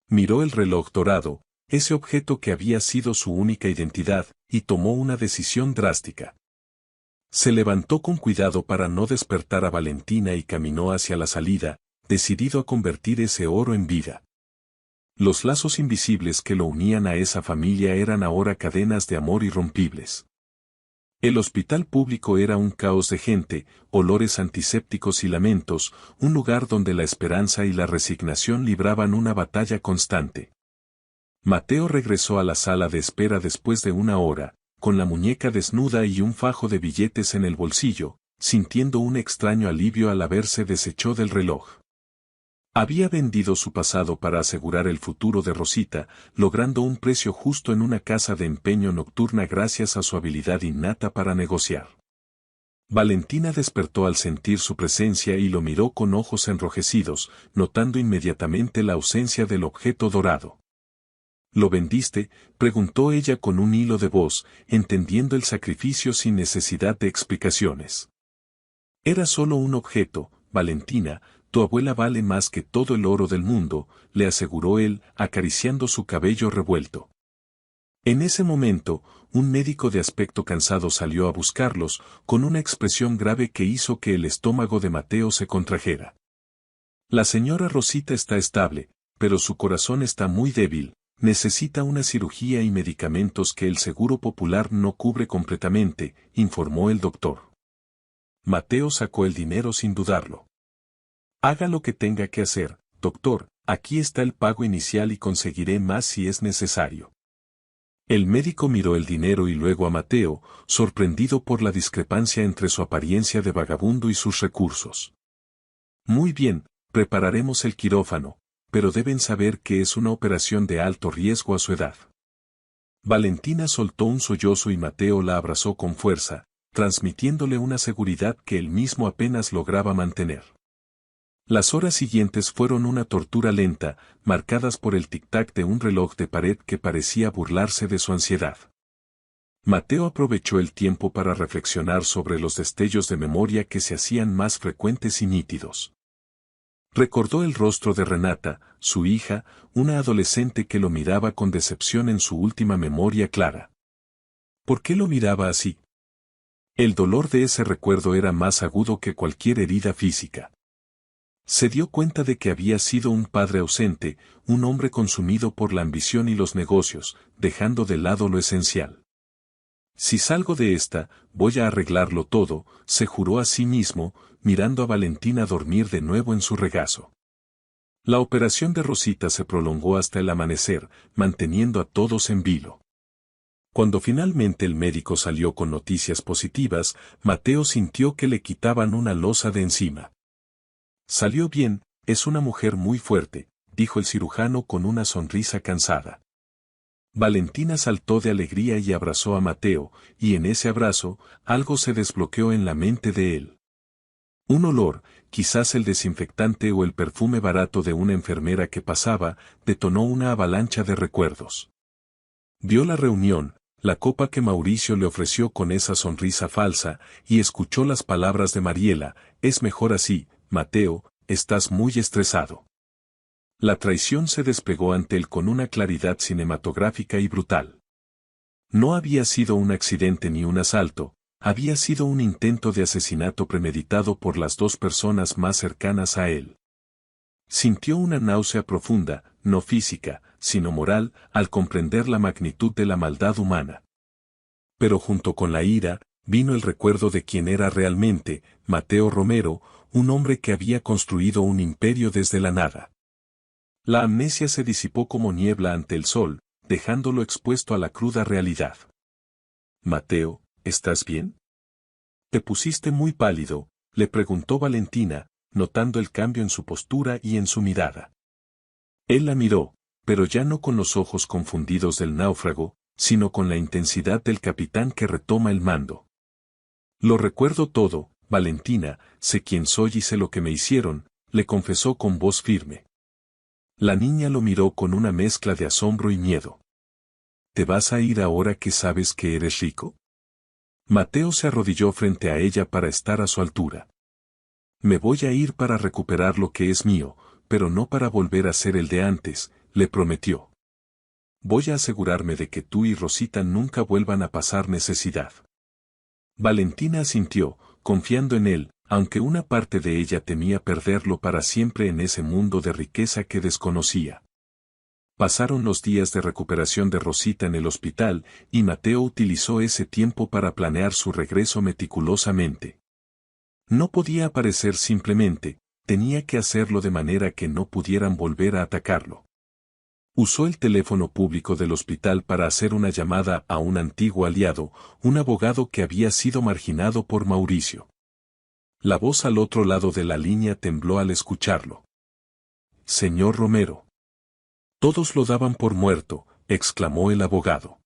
Miró el reloj dorado, ese objeto que había sido su única identidad, y tomó una decisión drástica. Se levantó con cuidado para no despertar a Valentina y caminó hacia la salida, decidido a convertir ese oro en vida. Los lazos invisibles que lo unían a esa familia eran ahora cadenas de amor irrompibles. El hospital público era un caos de gente, olores antisépticos y lamentos, un lugar donde la esperanza y la resignación libraban una batalla constante. Mateo regresó a la sala de espera después de una hora, con la muñeca desnuda y un fajo de billetes en el bolsillo, sintiendo un extraño alivio al haberse deshecho del reloj. Había vendido su pasado para asegurar el futuro de Rosita, logrando un precio justo en una casa de empeño nocturna gracias a su habilidad innata para negociar. Valentina despertó al sentir su presencia y lo miró con ojos enrojecidos, notando inmediatamente la ausencia del objeto dorado. ¿Lo vendiste?, preguntó ella con un hilo de voz, entendiendo el sacrificio sin necesidad de explicaciones. Era solo un objeto, Valentina. Tu abuela vale más que todo el oro del mundo, le aseguró él, acariciando su cabello revuelto. En ese momento, un médico de aspecto cansado salió a buscarlos, con una expresión grave que hizo que el estómago de Mateo se contrajera. La señora Rosita está estable, pero su corazón está muy débil, necesita una cirugía y medicamentos que el Seguro Popular no cubre completamente, informó el doctor. Mateo sacó el dinero sin dudarlo. Haga lo que tenga que hacer, doctor, aquí está el pago inicial y conseguiré más si es necesario. El médico miró el dinero y luego a Mateo, sorprendido por la discrepancia entre su apariencia de vagabundo y sus recursos. Muy bien, prepararemos el quirófano, pero deben saber que es una operación de alto riesgo a su edad. Valentina soltó un sollozo y Mateo la abrazó con fuerza, transmitiéndole una seguridad que él mismo apenas lograba mantener. Las horas siguientes fueron una tortura lenta, marcadas por el tic-tac de un reloj de pared que parecía burlarse de su ansiedad. Mateo aprovechó el tiempo para reflexionar sobre los destellos de memoria que se hacían más frecuentes y nítidos. Recordó el rostro de Renata, su hija, una adolescente que lo miraba con decepción en su última memoria clara. ¿Por qué lo miraba así? El dolor de ese recuerdo era más agudo que cualquier herida física. Se dio cuenta de que había sido un padre ausente, un hombre consumido por la ambición y los negocios, dejando de lado lo esencial. Si salgo de esta, voy a arreglarlo todo, se juró a sí mismo, mirando a Valentina dormir de nuevo en su regazo. La operación de Rosita se prolongó hasta el amanecer, manteniendo a todos en vilo. Cuando finalmente el médico salió con noticias positivas, Mateo sintió que le quitaban una losa de encima. Salió bien, es una mujer muy fuerte, dijo el cirujano con una sonrisa cansada. Valentina saltó de alegría y abrazó a Mateo, y en ese abrazo, algo se desbloqueó en la mente de él. Un olor, quizás el desinfectante o el perfume barato de una enfermera que pasaba, detonó una avalancha de recuerdos. Vio la reunión, la copa que Mauricio le ofreció con esa sonrisa falsa, y escuchó las palabras de Mariela: es mejor así, Mateo, estás muy estresado. La traición se desplegó ante él con una claridad cinematográfica y brutal. No había sido un accidente ni un asalto, había sido un intento de asesinato premeditado por las dos personas más cercanas a él. Sintió una náusea profunda, no física, sino moral, al comprender la magnitud de la maldad humana. Pero junto con la ira, vino el recuerdo de quién era realmente, Mateo Romero, un hombre que había construido un imperio desde la nada. La amnesia se disipó como niebla ante el sol, dejándolo expuesto a la cruda realidad. Mateo, ¿estás bien? Te pusiste muy pálido, le preguntó Valentina, notando el cambio en su postura y en su mirada. Él la miró, pero ya no con los ojos confundidos del náufrago, sino con la intensidad del capitán que retoma el mando. Lo recuerdo todo, Valentina, sé quién soy y sé lo que me hicieron, le confesó con voz firme. La niña lo miró con una mezcla de asombro y miedo. ¿Te vas a ir ahora que sabes que eres rico? Mateo se arrodilló frente a ella para estar a su altura. Me voy a ir para recuperar lo que es mío, pero no para volver a ser el de antes, le prometió. Voy a asegurarme de que tú y Rosita nunca vuelvan a pasar necesidad. Valentina asintió, confiando en él, aunque una parte de ella temía perderlo para siempre en ese mundo de riqueza que desconocía. Pasaron los días de recuperación de Rosita en el hospital, y Mateo utilizó ese tiempo para planear su regreso meticulosamente. No podía aparecer simplemente, tenía que hacerlo de manera que no pudieran volver a atacarlo. Usó el teléfono público del hospital para hacer una llamada a un antiguo aliado, un abogado que había sido marginado por Mauricio. La voz al otro lado de la línea tembló al escucharlo. Señor Romero. Todos lo daban por muerto, exclamó el abogado.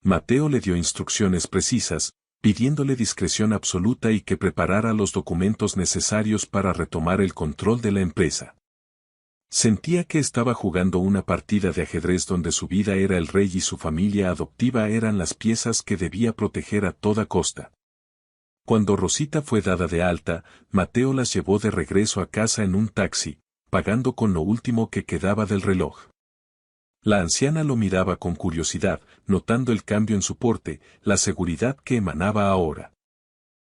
Mateo le dio instrucciones precisas, pidiéndole discreción absoluta y que preparara los documentos necesarios para retomar el control de la empresa. Sentía que estaba jugando una partida de ajedrez donde su vida era el rey y su familia adoptiva eran las piezas que debía proteger a toda costa. Cuando Rosita fue dada de alta, Mateo las llevó de regreso a casa en un taxi, pagando con lo último que quedaba del reloj. La anciana lo miraba con curiosidad, notando el cambio en su porte, la seguridad que emanaba ahora.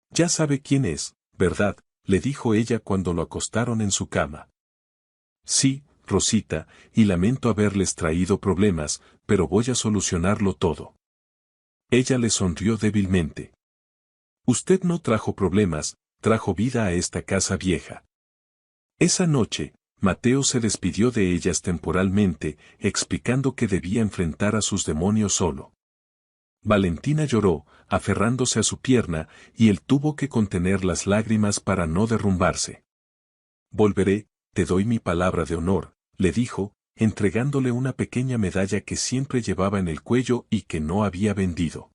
Ya sabe quién es, ¿verdad?, le dijo ella cuando lo acostaron en su cama. Sí, Rosita, y lamento haberles traído problemas, pero voy a solucionarlo todo. Ella le sonrió débilmente. Usted no trajo problemas, trajo vida a esta casa vieja. Esa noche, Mateo se despidió de ellas temporalmente, explicando que debía enfrentar a sus demonios solo. Valentina lloró, aferrándose a su pierna, y él tuvo que contener las lágrimas para no derrumbarse. Volveré, te doy mi palabra de honor, le dijo, entregándole una pequeña medalla que siempre llevaba en el cuello y que no había vendido.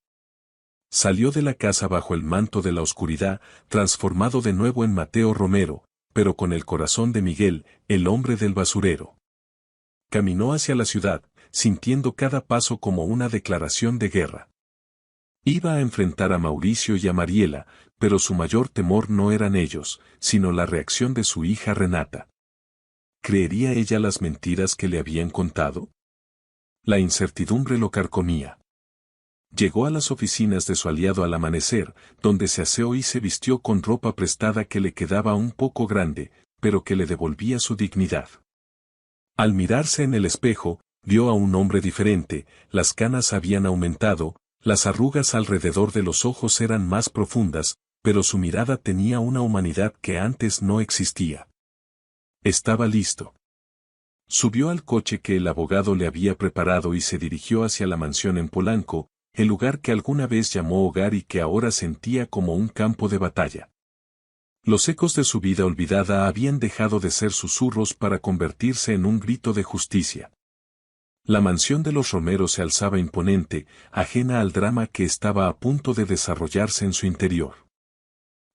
Salió de la casa bajo el manto de la oscuridad, transformado de nuevo en Mateo Romero, pero con el corazón de Miguel, el hombre del basurero. Caminó hacia la ciudad, sintiendo cada paso como una declaración de guerra. Iba a enfrentar a Mauricio y a Mariela, pero su mayor temor no eran ellos, sino la reacción de su hija Renata. ¿Creería ella las mentiras que le habían contado? La incertidumbre lo carcomía. Llegó a las oficinas de su aliado al amanecer, donde se aseó y se vistió con ropa prestada que le quedaba un poco grande, pero que le devolvía su dignidad. Al mirarse en el espejo, vio a un hombre diferente, las canas habían aumentado, las arrugas alrededor de los ojos eran más profundas, pero su mirada tenía una humanidad que antes no existía. Estaba listo. Subió al coche que el abogado le había preparado y se dirigió hacia la mansión en Polanco, el lugar que alguna vez llamó hogar y que ahora sentía como un campo de batalla. Los ecos de su vida olvidada habían dejado de ser susurros para convertirse en un grito de justicia. La mansión de los Romeros se alzaba imponente, ajena al drama que estaba a punto de desarrollarse en su interior.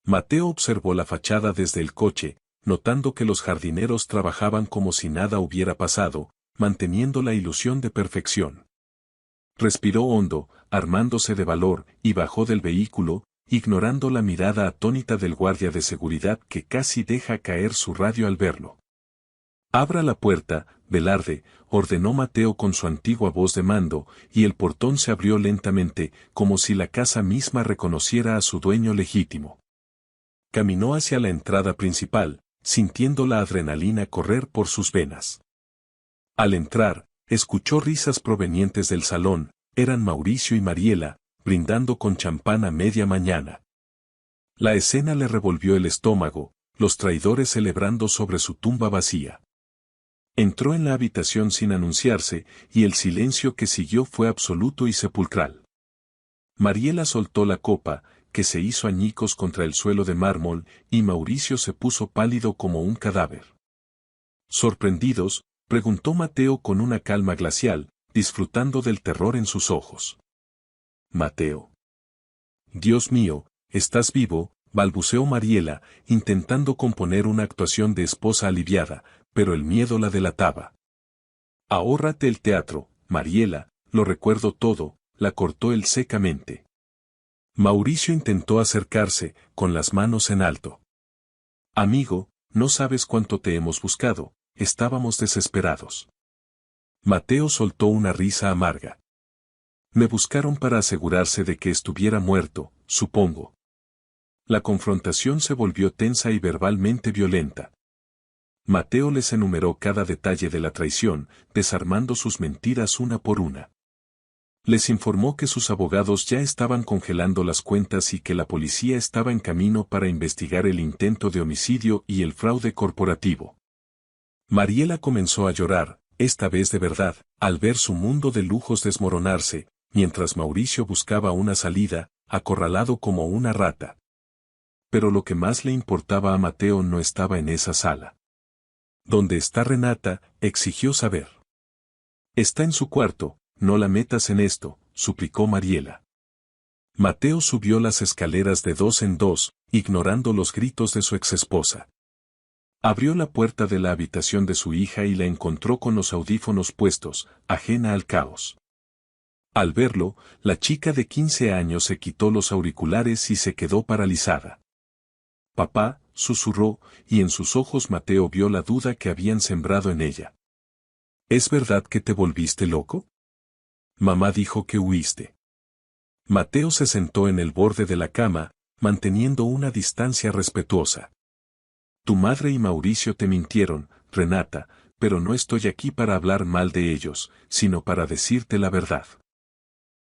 Mateo observó la fachada desde el coche, notando que los jardineros trabajaban como si nada hubiera pasado, manteniendo la ilusión de perfección. Respiró hondo, armándose de valor, y bajó del vehículo, ignorando la mirada atónita del guardia de seguridad que casi deja caer su radio al verlo. «Abra la puerta, Velarde», ordenó Mateo con su antigua voz de mando, y el portón se abrió lentamente, como si la casa misma reconociera a su dueño legítimo. Caminó hacia la entrada principal, sintiendo la adrenalina correr por sus venas. Al entrar, escuchó risas provenientes del salón, eran Mauricio y Mariela, brindando con champán a media mañana. La escena le revolvió el estómago, los traidores celebrando sobre su tumba vacía. Entró en la habitación sin anunciarse, y el silencio que siguió fue absoluto y sepulcral. Mariela soltó la copa, que se hizo añicos contra el suelo de mármol, y Mauricio se puso pálido como un cadáver. Sorprendidos, preguntó Mateo con una calma glacial, disfrutando del terror en sus ojos. «Mateo. Dios mío, ¿estás vivo?», balbuceó Mariela, intentando componer una actuación de esposa aliviada, pero el miedo la delataba. «Ahórrate el teatro, Mariela, lo recuerdo todo», la cortó él secamente. Mauricio intentó acercarse, con las manos en alto. «Amigo, no sabes cuánto te hemos buscado, estábamos desesperados». Mateo soltó una risa amarga. «Me buscaron para asegurarse de que estuviera muerto, supongo». La confrontación se volvió tensa y verbalmente violenta. Mateo les enumeró cada detalle de la traición, desarmando sus mentiras una por una. Les informó que sus abogados ya estaban congelando las cuentas y que la policía estaba en camino para investigar el intento de homicidio y el fraude corporativo. Mariela comenzó a llorar, esta vez de verdad, al ver su mundo de lujos desmoronarse, mientras Mauricio buscaba una salida, acorralado como una rata. Pero lo que más le importaba a Mateo no estaba en esa sala. «¿Dónde está Renata?», exigió saber. «Está en su cuarto, no la metas en esto», suplicó Mariela. Mateo subió las escaleras de dos en dos, ignorando los gritos de su exesposa. Abrió la puerta de la habitación de su hija y la encontró con los audífonos puestos, ajena al caos. Al verlo, la chica de 15 años se quitó los auriculares y se quedó paralizada. «Papá», susurró, y en sus ojos Mateo vio la duda que habían sembrado en ella. «¿Es verdad que te volviste loco? Mamá dijo que huiste». Mateo se sentó en el borde de la cama, manteniendo una distancia respetuosa. «Tu madre y Mauricio te mintieron, Renata, pero no estoy aquí para hablar mal de ellos, sino para decirte la verdad».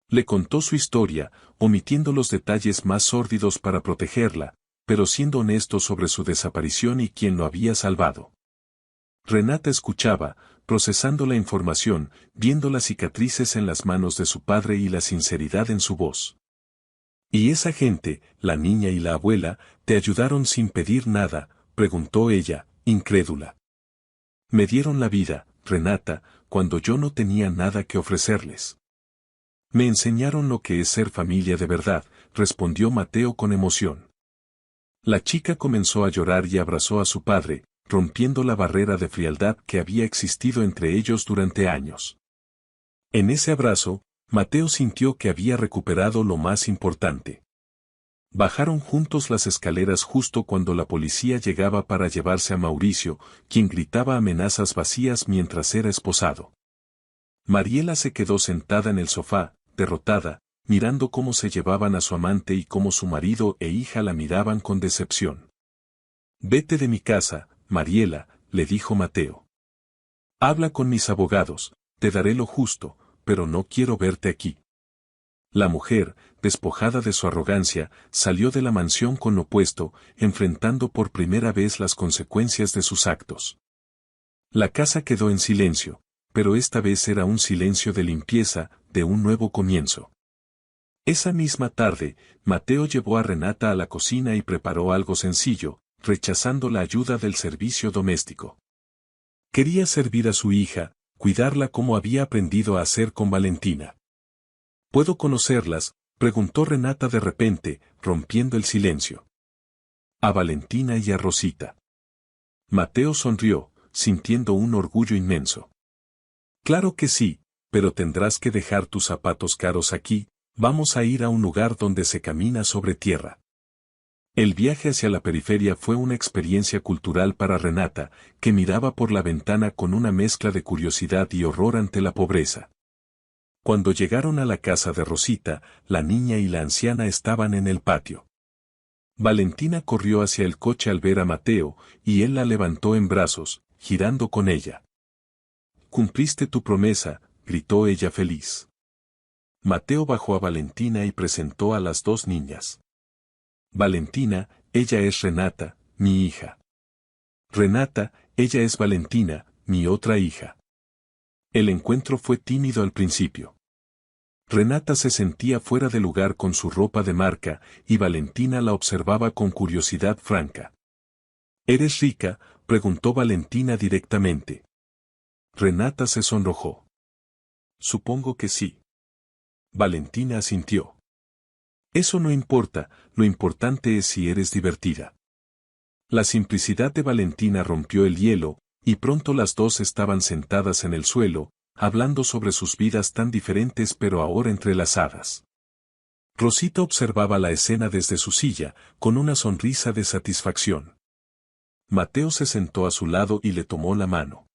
Le contó su historia, omitiendo los detalles más sórdidos para protegerla, pero siendo honesto sobre su desaparición y quién lo había salvado. Renata escuchaba, procesando la información, viendo las cicatrices en las manos de su padre y la sinceridad en su voz. ¿Y esa gente, la niña y la abuela, te ayudaron sin pedir nada?, preguntó ella, incrédula. Me dieron la vida, Renata, cuando yo no tenía nada que ofrecerles. Me enseñaron lo que es ser familia de verdad, respondió Mateo con emoción. La chica comenzó a llorar y abrazó a su padre, rompiendo la barrera de frialdad que había existido entre ellos durante años. En ese abrazo, Mateo sintió que había recuperado lo más importante. Bajaron juntos las escaleras justo cuando la policía llegaba para llevarse a Mauricio, quien gritaba amenazas vacías mientras era esposado. Mariela se quedó sentada en el sofá, derrotada, mirando cómo se llevaban a su amante y cómo su marido e hija la miraban con decepción. Vete de mi casa, Mariela, le dijo Mateo. Habla con mis abogados, te daré lo justo, pero no quiero verte aquí. La mujer, despojada de su arrogancia, salió de la mansión con lo puesto, enfrentando por primera vez las consecuencias de sus actos. La casa quedó en silencio, pero esta vez era un silencio de limpieza, de un nuevo comienzo. Esa misma tarde, Mateo llevó a Renata a la cocina y preparó algo sencillo, rechazando la ayuda del servicio doméstico. Quería servir a su hija, cuidarla como había aprendido a hacer con Valentina. ¿Puedo conocerlas?, preguntó Renata de repente, rompiendo el silencio. A Valentina y a Rosita. Mateo sonrió, sintiendo un orgullo inmenso. Claro que sí, pero tendrás que dejar tus zapatos caros aquí, vamos a ir a un lugar donde se camina sobre tierra. El viaje hacia la periferia fue una experiencia cultural para Renata, que miraba por la ventana con una mezcla de curiosidad y horror ante la pobreza. Cuando llegaron a la casa de Rosita, la niña y la anciana estaban en el patio. Valentina corrió hacia el coche al ver a Mateo, y él la levantó en brazos, girando con ella. «Cumpliste tu promesa», gritó ella feliz. Mateo bajó a Valentina y presentó a las dos niñas. Valentina, ella es Renata, mi hija. Renata, ella es Valentina, mi otra hija. El encuentro fue tímido al principio. Renata se sentía fuera de lugar con su ropa de marca, y Valentina la observaba con curiosidad franca. ¿Eres rica?, preguntó Valentina directamente. Renata se sonrojó. Supongo que sí. Valentina asintió. Eso no importa, lo importante es si eres divertida. La simplicidad de Valentina rompió el hielo, y pronto las dos estaban sentadas en el suelo, hablando sobre sus vidas tan diferentes pero ahora entrelazadas. Rosita observaba la escena desde su silla, con una sonrisa de satisfacción. Mateo se sentó a su lado y le tomó la mano.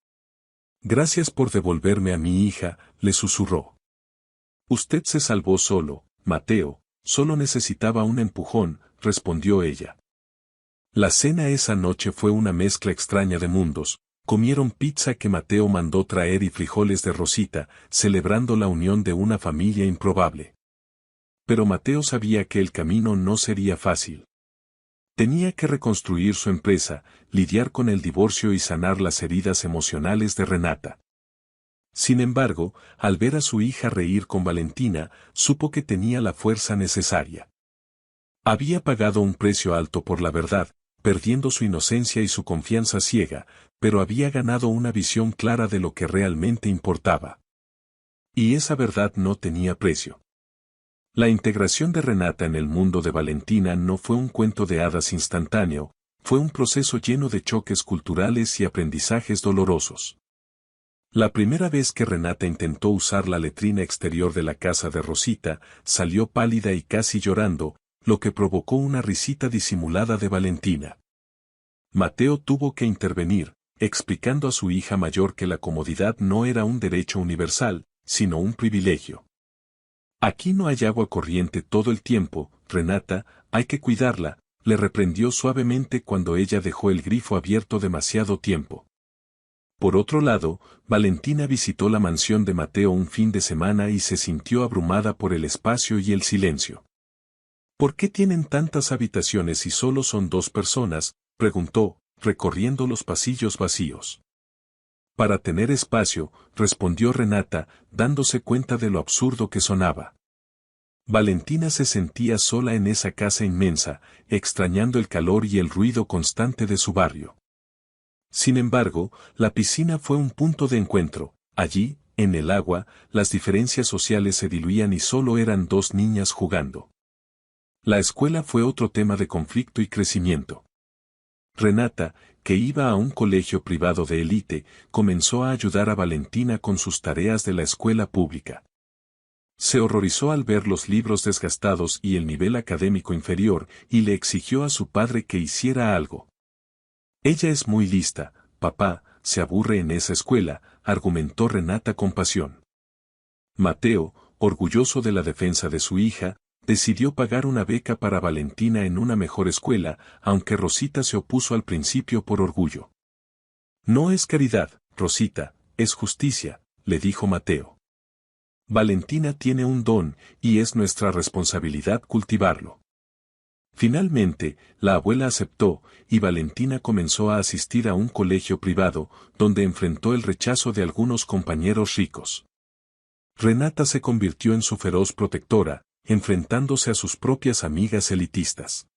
Gracias por devolverme a mi hija, le susurró. Usted se salvó solo, Mateo, solo necesitaba un empujón, respondió ella. La cena esa noche fue una mezcla extraña de mundos. Comieron pizza que Mateo mandó traer y frijoles de Rosita, celebrando la unión de una familia improbable. Pero Mateo sabía que el camino no sería fácil. Tenía que reconstruir su empresa, lidiar con el divorcio y sanar las heridas emocionales de Renata. Sin embargo, al ver a su hija reír con Valentina, supo que tenía la fuerza necesaria. Había pagado un precio alto por la verdad, perdiendo su inocencia y su confianza ciega, pero había ganado una visión clara de lo que realmente importaba. Y esa verdad no tenía precio. La integración de Renata en el mundo de Valentina no fue un cuento de hadas instantáneo, fue un proceso lleno de choques culturales y aprendizajes dolorosos. La primera vez que Renata intentó usar la letrina exterior de la casa de Rosita, salió pálida y casi llorando, lo que provocó una risita disimulada de Valentina. Mateo tuvo que intervenir, explicando a su hija mayor que la comodidad no era un derecho universal, sino un privilegio. Aquí no hay agua corriente todo el tiempo, Renata, hay que cuidarla, le reprendió suavemente cuando ella dejó el grifo abierto demasiado tiempo. Por otro lado, Valentina visitó la mansión de Mateo un fin de semana y se sintió abrumada por el espacio y el silencio. ¿Por qué tienen tantas habitaciones y solo son dos personas?, preguntó, recorriendo los pasillos vacíos. Para tener espacio, respondió Renata, dándose cuenta de lo absurdo que sonaba. Valentina se sentía sola en esa casa inmensa, extrañando el calor y el ruido constante de su barrio. Sin embargo, la piscina fue un punto de encuentro. Allí, en el agua, las diferencias sociales se diluían y solo eran dos niñas jugando. La escuela fue otro tema de conflicto y crecimiento. Renata, que iba a un colegio privado de élite, comenzó a ayudar a Valentina con sus tareas de la escuela pública. Se horrorizó al ver los libros desgastados y el nivel académico inferior, y le exigió a su padre que hiciera algo. Ella es muy lista, papá, se aburre en esa escuela, argumentó Renata con pasión. Mateo, orgulloso de la defensa de su hija, decidió pagar una beca para Valentina en una mejor escuela, aunque Rosita se opuso al principio por orgullo. No es caridad, Rosita, es justicia, le dijo Mateo. Valentina tiene un don, y es nuestra responsabilidad cultivarlo. Finalmente, la abuela aceptó, y Valentina comenzó a asistir a un colegio privado, donde enfrentó el rechazo de algunos compañeros ricos. Renata se convirtió en su feroz protectora, enfrentándose a sus propias amigas elitistas.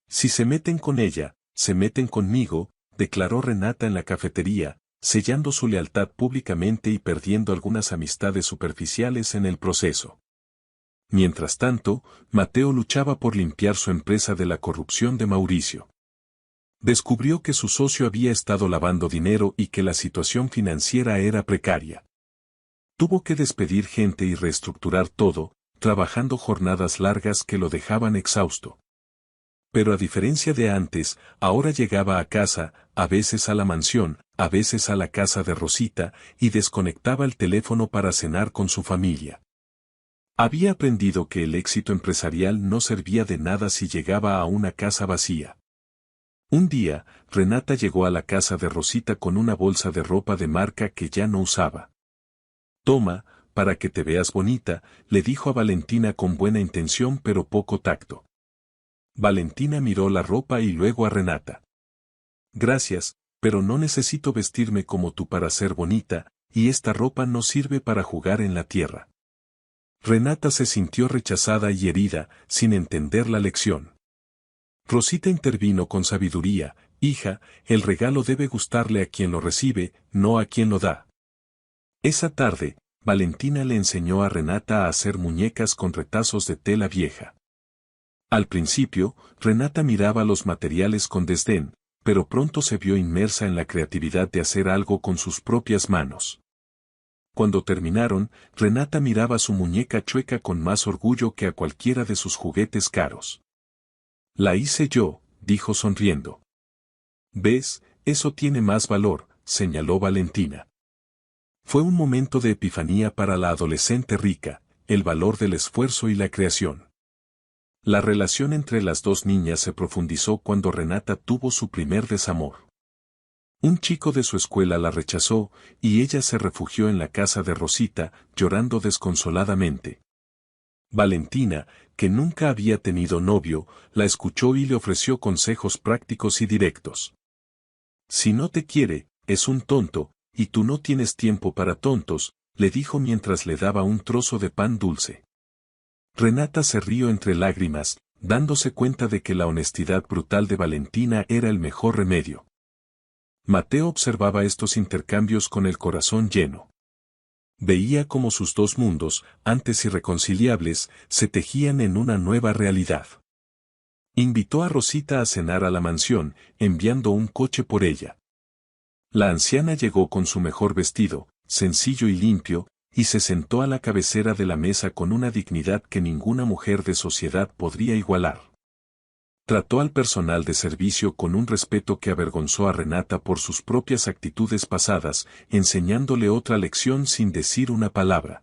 Si se meten con ella, se meten conmigo, declaró Renata en la cafetería, sellando su lealtad públicamente y perdiendo algunas amistades superficiales en el proceso. Mientras tanto, Mateo luchaba por limpiar su empresa de la corrupción de Mauricio. Descubrió que su socio había estado lavando dinero y que la situación financiera era precaria. Tuvo que despedir gente y reestructurar todo, trabajando jornadas largas que lo dejaban exhausto. Pero a diferencia de antes, ahora llegaba a casa, a veces a la mansión, a veces a la casa de Rosita, y desconectaba el teléfono para cenar con su familia. Había aprendido que el éxito empresarial no servía de nada si llegaba a una casa vacía. Un día, Renata llegó a la casa de Rosita con una bolsa de ropa de marca que ya no usaba. Toma, para que te veas bonita, le dijo a Valentina con buena intención pero poco tacto. Valentina miró la ropa y luego a Renata. Gracias, pero no necesito vestirme como tú para ser bonita, y esta ropa no sirve para jugar en la tierra. Renata se sintió rechazada y herida, sin entender la lección. Rosita intervino con sabiduría, hija, el regalo debe gustarle a quien lo recibe, no a quien lo da. Esa tarde, Valentina le enseñó a Renata a hacer muñecas con retazos de tela vieja. Al principio, Renata miraba los materiales con desdén, pero pronto se vio inmersa en la creatividad de hacer algo con sus propias manos. Cuando terminaron, Renata miraba su muñeca chueca con más orgullo que a cualquiera de sus juguetes caros. La hice yo, dijo sonriendo. ¿Ves? Eso tiene más valor, señaló Valentina. Fue un momento de epifanía para la adolescente rica, el valor del esfuerzo y la creación. La relación entre las dos niñas se profundizó cuando Renata tuvo su primer desamor. Un chico de su escuela la rechazó, y ella se refugió en la casa de Rosita, llorando desconsoladamente. Valentina, que nunca había tenido novio, la escuchó y le ofreció consejos prácticos y directos. Si no te quiere, es un tonto, y tú no tienes tiempo para tontos, le dijo mientras le daba un trozo de pan dulce. Renata se rió entre lágrimas, dándose cuenta de que la honestidad brutal de Valentina era el mejor remedio. Mateo observaba estos intercambios con el corazón lleno. Veía cómo sus dos mundos, antes irreconciliables, se tejían en una nueva realidad. Invitó a Rosita a cenar a la mansión, enviando un coche por ella. La anciana llegó con su mejor vestido, sencillo y limpio, y se sentó a la cabecera de la mesa con una dignidad que ninguna mujer de sociedad podría igualar. Trató al personal de servicio con un respeto que avergonzó a Renata por sus propias actitudes pasadas, enseñándole otra lección sin decir una palabra.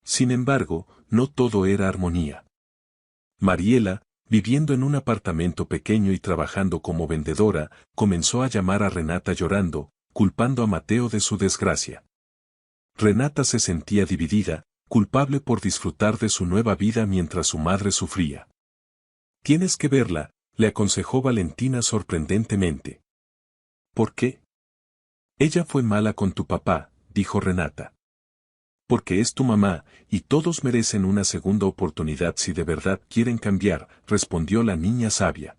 Sin embargo, no todo era armonía. Mariela, viviendo en un apartamento pequeño y trabajando como vendedora, comenzó a llamar a Renata llorando, culpando a Mateo de su desgracia. Renata se sentía dividida, culpable por disfrutar de su nueva vida mientras su madre sufría. Tienes que verla, le aconsejó Valentina sorprendentemente. ¿Por qué? Ella fue mala con tu papá, dijo Renata. Porque es tu mamá, y todos merecen una segunda oportunidad si de verdad quieren cambiar, respondió la niña sabia.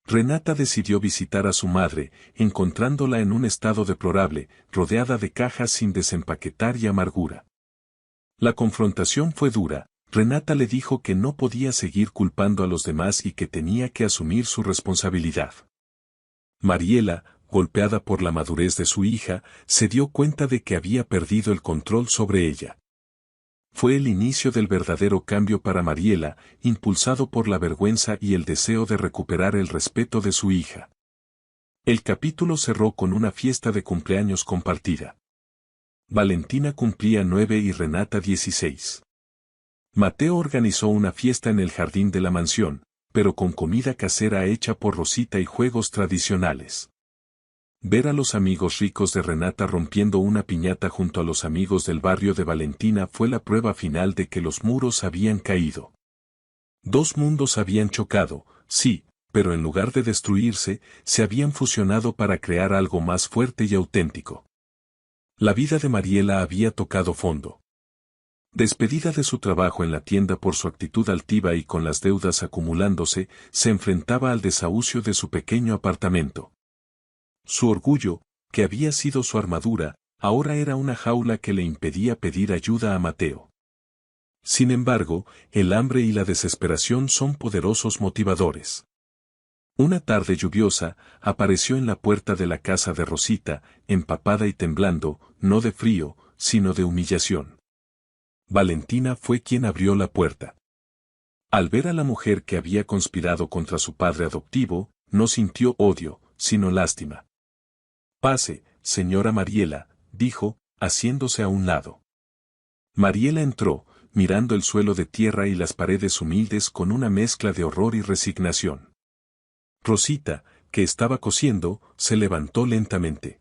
Renata decidió visitar a su madre, encontrándola en un estado deplorable, rodeada de cajas sin desempaquetar y amargura. La confrontación fue dura. Renata le dijo que no podía seguir culpando a los demás y que tenía que asumir su responsabilidad. Mariela, golpeada por la madurez de su hija, se dio cuenta de que había perdido el control sobre ella. Fue el inicio del verdadero cambio para Mariela, impulsado por la vergüenza y el deseo de recuperar el respeto de su hija. El capítulo cerró con una fiesta de cumpleaños compartida. Valentina cumplía 9 y Renata 16. Mateo organizó una fiesta en el jardín de la mansión, pero con comida casera hecha por Rosita y juegos tradicionales. Ver a los amigos ricos de Renata rompiendo una piñata junto a los amigos del barrio de Valentina fue la prueba final de que los muros habían caído. Dos mundos habían chocado, sí, pero en lugar de destruirse, se habían fusionado para crear algo más fuerte y auténtico. La vida de Mariela había tocado fondo. Despedida de su trabajo en la tienda por su actitud altiva y con las deudas acumulándose, se enfrentaba al desahucio de su pequeño apartamento. Su orgullo, que había sido su armadura, ahora era una jaula que le impedía pedir ayuda a Mateo. Sin embargo, el hambre y la desesperación son poderosos motivadores. Una tarde lluviosa, apareció en la puerta de la casa de Rosita, empapada y temblando, no de frío, sino de humillación. Valentina fue quien abrió la puerta. Al ver a la mujer que había conspirado contra su padre adoptivo, no sintió odio, sino lástima. «Pase, señora Mariela», dijo, haciéndose a un lado. Mariela entró, mirando el suelo de tierra y las paredes humildes con una mezcla de horror y resignación. Rosita, que estaba cosiendo, se levantó lentamente.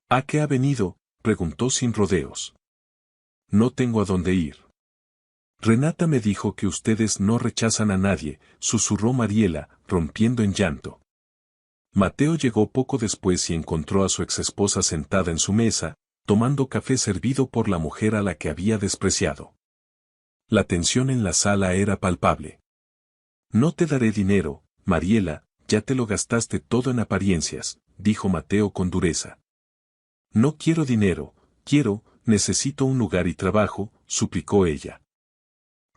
«¿A qué ha venido?», preguntó sin rodeos. «No tengo a dónde ir». «Renata me dijo que ustedes no rechazan a nadie», susurró Mariela, rompiendo en llanto. Mateo llegó poco después y encontró a su exesposa sentada en su mesa, tomando café servido por la mujer a la que había despreciado. La tensión en la sala era palpable. «No te daré dinero, Mariela, ya te lo gastaste todo en apariencias», dijo Mateo con dureza. «No quiero dinero, necesito un lugar y trabajo», suplicó ella.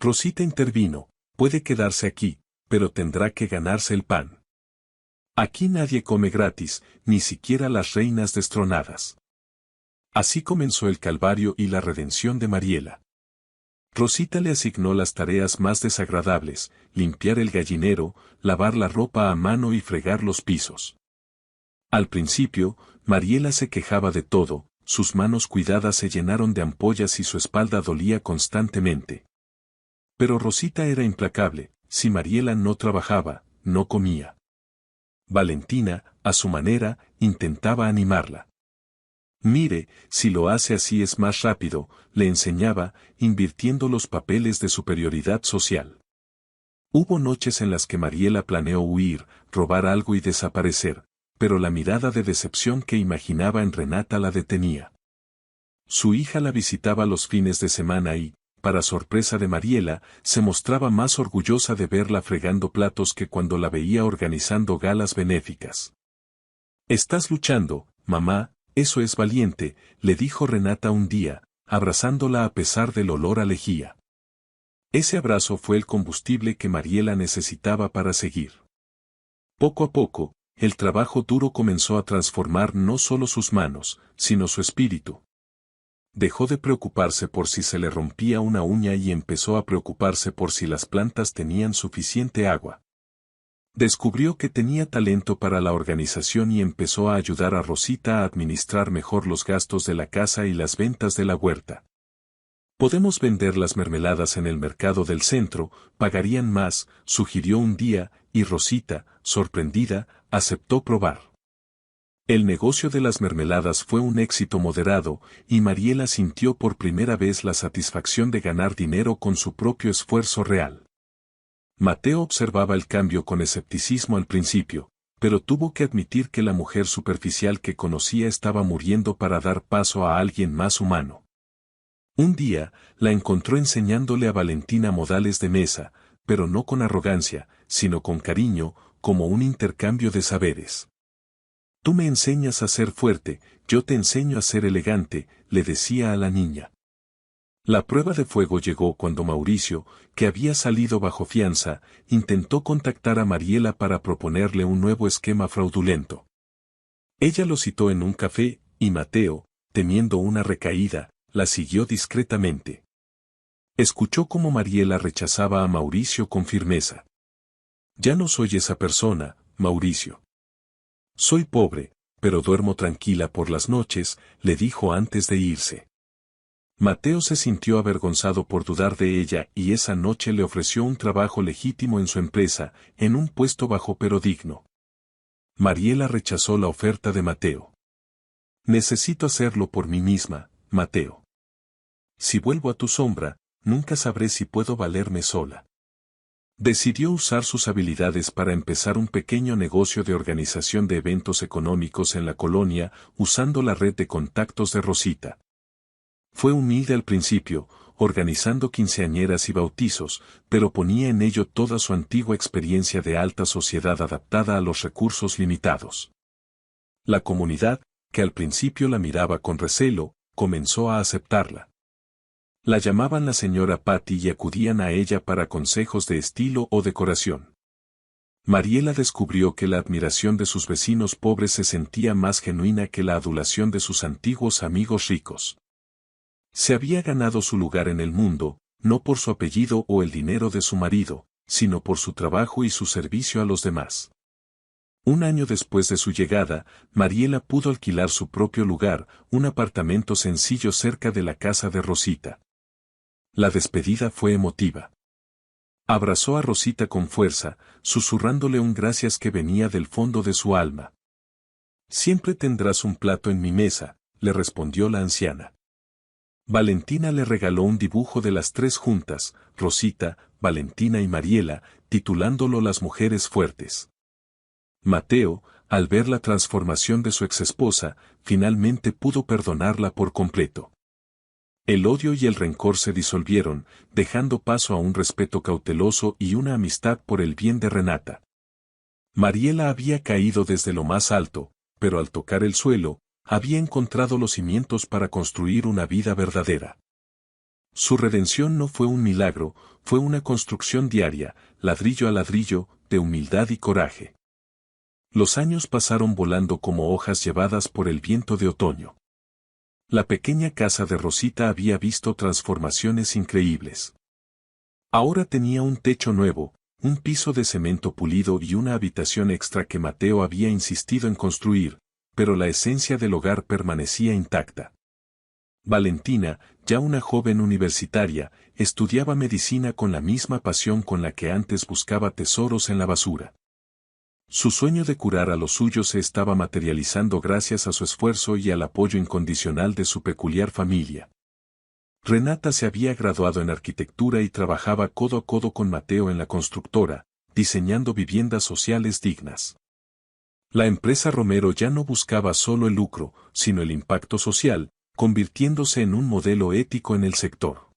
Rosita intervino, «Puede quedarse aquí, pero tendrá que ganarse el pan. Aquí nadie come gratis, ni siquiera las reinas destronadas». Así comenzó el calvario y la redención de Mariela. Rosita le asignó las tareas más desagradables: limpiar el gallinero, lavar la ropa a mano y fregar los pisos. Al principio, Mariela se quejaba de todo, sus manos cuidadas se llenaron de ampollas y su espalda dolía constantemente. Pero Rosita era implacable: si Mariela no trabajaba, no comía. Valentina, a su manera, intentaba animarla. «Mire, si lo hace así es más rápido», le enseñaba, invirtiendo los papeles de superioridad social. Hubo noches en las que Mariela planeó huir, robar algo y desaparecer, pero la mirada de decepción que imaginaba en Renata la detenía. Su hija la visitaba los fines de semana y, para sorpresa de Mariela, se mostraba más orgullosa de verla fregando platos que cuando la veía organizando galas benéficas. «Estás luchando, mamá, eso es valiente», le dijo Renata un día, abrazándola a pesar del olor a lejía. Ese abrazo fue el combustible que Mariela necesitaba para seguir. Poco a poco, el trabajo duro comenzó a transformar no solo sus manos, sino su espíritu. Dejó de preocuparse por si se le rompía una uña y empezó a preocuparse por si las plantas tenían suficiente agua. Descubrió que tenía talento para la organización y empezó a ayudar a Rosita a administrar mejor los gastos de la casa y las ventas de la huerta. «Podemos vender las mermeladas en el mercado del centro, pagarían más», sugirió un día, y Rosita, sorprendida, aceptó probar. El negocio de las mermeladas fue un éxito moderado, y Mariela sintió por primera vez la satisfacción de ganar dinero con su propio esfuerzo real. Mateo observaba el cambio con escepticismo al principio, pero tuvo que admitir que la mujer superficial que conocía estaba muriendo para dar paso a alguien más humano. Un día, la encontró enseñándole a Valentina modales de mesa, pero no con arrogancia, sino con cariño, como un intercambio de saberes. Tú me enseñas a ser fuerte, yo te enseño a ser elegante, le decía a la niña. La prueba de fuego llegó cuando Mauricio, que había salido bajo fianza, intentó contactar a Mariela para proponerle un nuevo esquema fraudulento. Ella lo citó en un café, y Mateo, temiendo una recaída, la siguió discretamente. Escuchó cómo Mariela rechazaba a Mauricio con firmeza. Ya no soy esa persona, Mauricio. Soy pobre, pero duermo tranquila por las noches, le dijo antes de irse. Mateo se sintió avergonzado por dudar de ella y esa noche le ofreció un trabajo legítimo en su empresa, en un puesto bajo pero digno. Mariela rechazó la oferta de Mateo. Necesito hacerlo por mí misma, Mateo. Si vuelvo a tu sombra, nunca sabré si puedo valerme sola. Decidió usar sus habilidades para empezar un pequeño negocio de organización de eventos económicos en la colonia, usando la red de contactos de Rosita. Fue humilde al principio, organizando quinceañeras y bautizos, pero ponía en ello toda su antigua experiencia de alta sociedad adaptada a los recursos limitados. La comunidad, que al principio la miraba con recelo, comenzó a aceptarla. La llamaban la señora Patty y acudían a ella para consejos de estilo o decoración. Mariela descubrió que la admiración de sus vecinos pobres se sentía más genuina que la adulación de sus antiguos amigos ricos. Se había ganado su lugar en el mundo, no por su apellido o el dinero de su marido, sino por su trabajo y su servicio a los demás. Un año después de su llegada, Mariela pudo alquilar su propio lugar, un apartamento sencillo cerca de la casa de Rosita. La despedida fue emotiva. Abrazó a Rosita con fuerza, susurrándole un gracias que venía del fondo de su alma. Siempre tendrás un plato en mi mesa, le respondió la anciana. Valentina le regaló un dibujo de las tres juntas, Rosita, Valentina y Mariela, titulándolo Las mujeres fuertes. Mateo, al ver la transformación de su exesposa, finalmente pudo perdonarla por completo. El odio y el rencor se disolvieron, dejando paso a un respeto cauteloso y una amistad por el bien de Renata. Mariela había caído desde lo más alto, pero al tocar el suelo, había encontrado los cimientos para construir una vida verdadera. Su redención no fue un milagro, fue una construcción diaria, ladrillo a ladrillo, de humildad y coraje. Los años pasaron volando como hojas llevadas por el viento de otoño. La pequeña casa de Rosita había visto transformaciones increíbles. Ahora tenía un techo nuevo, un piso de cemento pulido y una habitación extra que Mateo había insistido en construir, pero la esencia del hogar permanecía intacta. Valentina, ya una joven universitaria, estudiaba medicina con la misma pasión con la que antes buscaba tesoros en la basura. Su sueño de curar a los suyos se estaba materializando gracias a su esfuerzo y al apoyo incondicional de su peculiar familia. Renata se había graduado en arquitectura y trabajaba codo a codo con Mateo en la constructora, diseñando viviendas sociales dignas. La empresa Romero ya no buscaba solo el lucro, sino el impacto social, convirtiéndose en un modelo ético en el sector.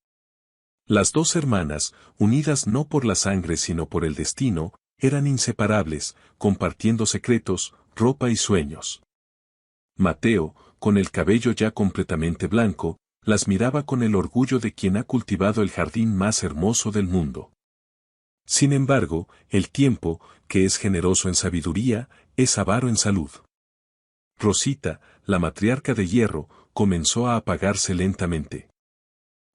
Las dos hermanas, unidas no por la sangre sino por el destino, eran inseparables, compartiendo secretos, ropa y sueños. Mateo, con el cabello ya completamente blanco, las miraba con el orgullo de quien ha cultivado el jardín más hermoso del mundo. Sin embargo, el tiempo, que es generoso en sabiduría, es avaro en salud. Rosita, la matriarca de hierro, comenzó a apagarse lentamente.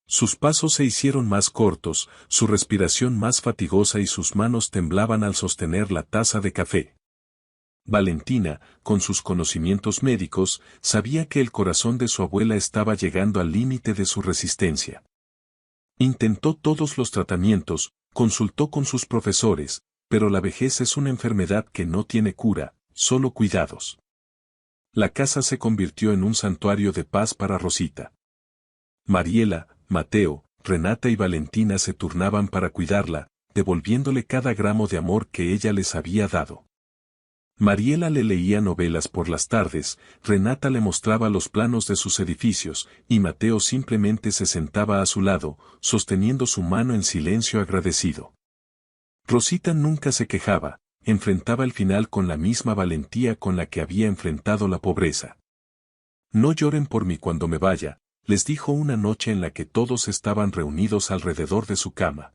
Sus pasos se hicieron más cortos, su respiración más fatigosa y sus manos temblaban al sostener la taza de café. Valentina, con sus conocimientos médicos, sabía que el corazón de su abuela estaba llegando al límite de su resistencia. Intentó todos los tratamientos, consultó con sus profesores, pero la vejez es una enfermedad que no tiene cura, solo cuidados. La casa se convirtió en un santuario de paz para Rosita. Mariela, Mateo, Renata y Valentina se turnaban para cuidarla, devolviéndole cada gramo de amor que ella les había dado. Mariela le leía novelas por las tardes, Renata le mostraba los planos de sus edificios, y Mateo simplemente se sentaba a su lado, sosteniendo su mano en silencio agradecido. Rosita nunca se quejaba, enfrentaba el final con la misma valentía con la que había enfrentado la pobreza. No lloren por mí cuando me vaya, les dijo una noche en la que todos estaban reunidos alrededor de su cama.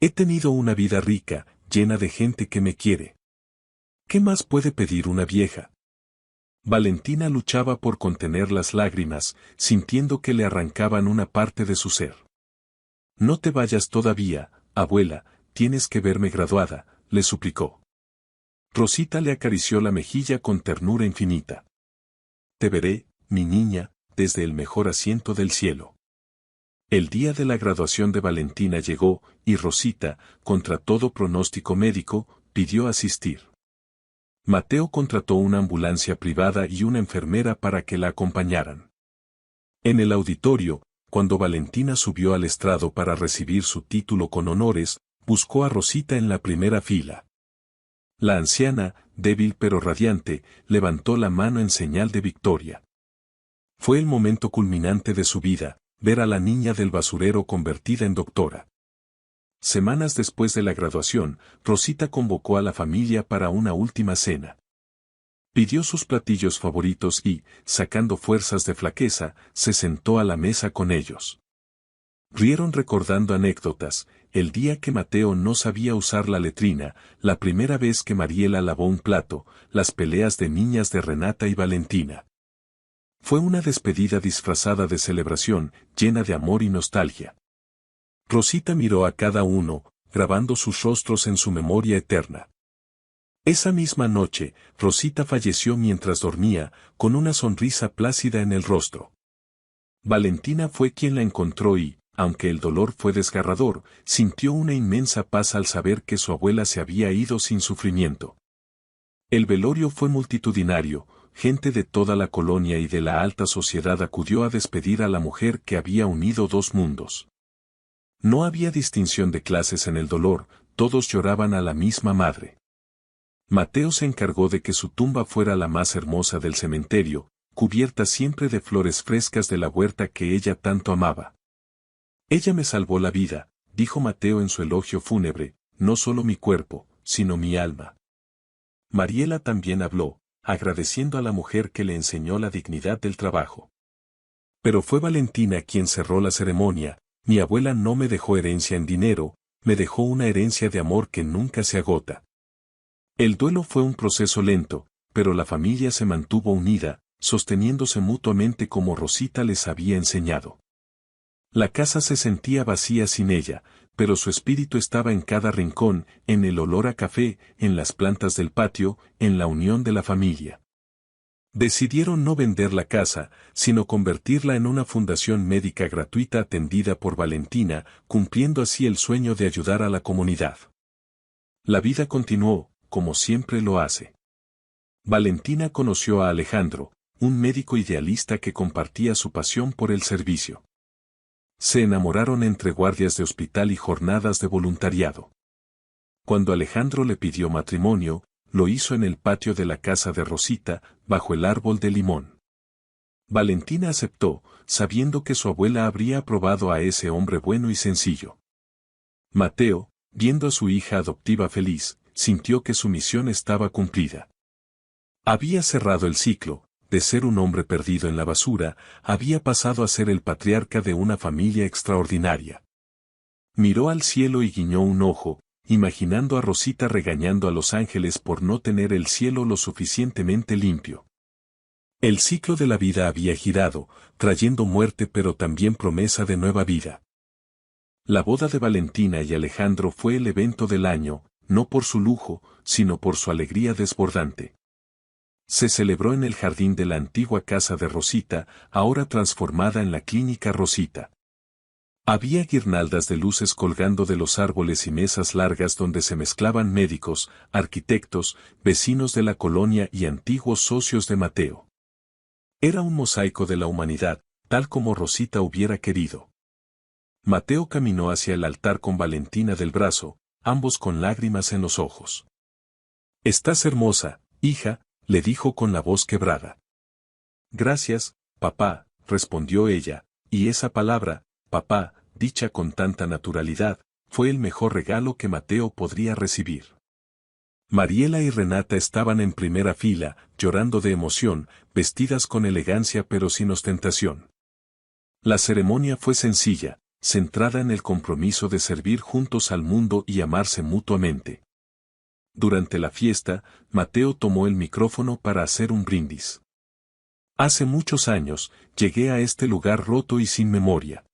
He tenido una vida rica, llena de gente que me quiere. ¿Qué más puede pedir una vieja? Valentina luchaba por contener las lágrimas, sintiendo que le arrancaban una parte de su ser. No te vayas todavía, abuela, tienes que verme graduada, le suplicó. Rosita le acarició la mejilla con ternura infinita. Te veré, mi niña, desde el mejor asiento del cielo. El día de la graduación de Valentina llegó, y Rosita, contra todo pronóstico médico, pidió asistir. Mateo contrató una ambulancia privada y una enfermera para que la acompañaran. En el auditorio, cuando Valentina subió al estrado para recibir su título con honores, buscó a Rosita en la primera fila. La anciana, débil pero radiante, levantó la mano en señal de victoria. Fue el momento culminante de su vida, ver a la niña del basurero convertida en doctora. Semanas después de la graduación, Rosita convocó a la familia para una última cena. Pidió sus platillos favoritos y, sacando fuerzas de flaqueza, se sentó a la mesa con ellos. Rieron recordando anécdotas, el día que Mateo no sabía usar la letrina, la primera vez que Mariela lavó un plato, las peleas de niñas de Renata y Valentina. Fue una despedida disfrazada de celebración, llena de amor y nostalgia. Rosita miró a cada uno, grabando sus rostros en su memoria eterna. Esa misma noche, Rosita falleció mientras dormía, con una sonrisa plácida en el rostro. Valentina fue quien la encontró y, aunque el dolor fue desgarrador, sintió una inmensa paz al saber que su abuela se había ido sin sufrimiento. El velorio fue multitudinario, gente de toda la colonia y de la alta sociedad acudió a despedir a la mujer que había unido dos mundos. No había distinción de clases en el dolor, todos lloraban a la misma madre. Mateo se encargó de que su tumba fuera la más hermosa del cementerio, cubierta siempre de flores frescas de la huerta que ella tanto amaba. Ella me salvó la vida, dijo Mateo en su elogio fúnebre, no solo mi cuerpo, sino mi alma. Mariela también habló, agradeciendo a la mujer que le enseñó la dignidad del trabajo. Pero fue Valentina quien cerró la ceremonia. Mi abuela no me dejó herencia en dinero, me dejó una herencia de amor que nunca se agota. El duelo fue un proceso lento, pero la familia se mantuvo unida, sosteniéndose mutuamente como Rosita les había enseñado. La casa se sentía vacía sin ella, pero su espíritu estaba en cada rincón, en el olor a café, en las plantas del patio, en la unión de la familia. Decidieron no vender la casa, sino convertirla en una fundación médica gratuita atendida por Valentina, cumpliendo así el sueño de ayudar a la comunidad. La vida continuó, como siempre lo hace. Valentina conoció a Alejandro, un médico idealista que compartía su pasión por el servicio. Se enamoraron entre guardias de hospital y jornadas de voluntariado. Cuando Alejandro le pidió matrimonio, lo hizo en el patio de la casa de Rosita, bajo el árbol de limón. Valentina aceptó, sabiendo que su abuela habría aprobado a ese hombre bueno y sencillo. Mateo, viendo a su hija adoptiva feliz, sintió que su misión estaba cumplida. Había cerrado el ciclo, de ser un hombre perdido en la basura, había pasado a ser el patriarca de una familia extraordinaria. Miró al cielo y guiñó un ojo, imaginando a Rosita regañando a los ángeles por no tener el cielo lo suficientemente limpio. El ciclo de la vida había girado, trayendo muerte pero también promesa de nueva vida. La boda de Valentina y Alejandro fue el evento del año, no por su lujo, sino por su alegría desbordante. Se celebró en el jardín de la antigua casa de Rosita, ahora transformada en la Clínica Rosita. Había guirnaldas de luces colgando de los árboles y mesas largas donde se mezclaban médicos, arquitectos, vecinos de la colonia y antiguos socios de Mateo. Era un mosaico de la humanidad, tal como Rosita hubiera querido. Mateo caminó hacia el altar con Valentina del brazo, ambos con lágrimas en los ojos. «Estás hermosa», Hija, le dijo con la voz quebrada. Gracias, papá, respondió ella, y esa palabra, papá, dicha con tanta naturalidad, fue el mejor regalo que Mateo podría recibir. Mariela y Renata estaban en primera fila, llorando de emoción, vestidas con elegancia pero sin ostentación. La ceremonia fue sencilla, centrada en el compromiso de servir juntos al mundo y amarse mutuamente. Durante la fiesta, Mateo tomó el micrófono para hacer un brindis. Hace muchos años, llegué a este lugar roto y sin memoria.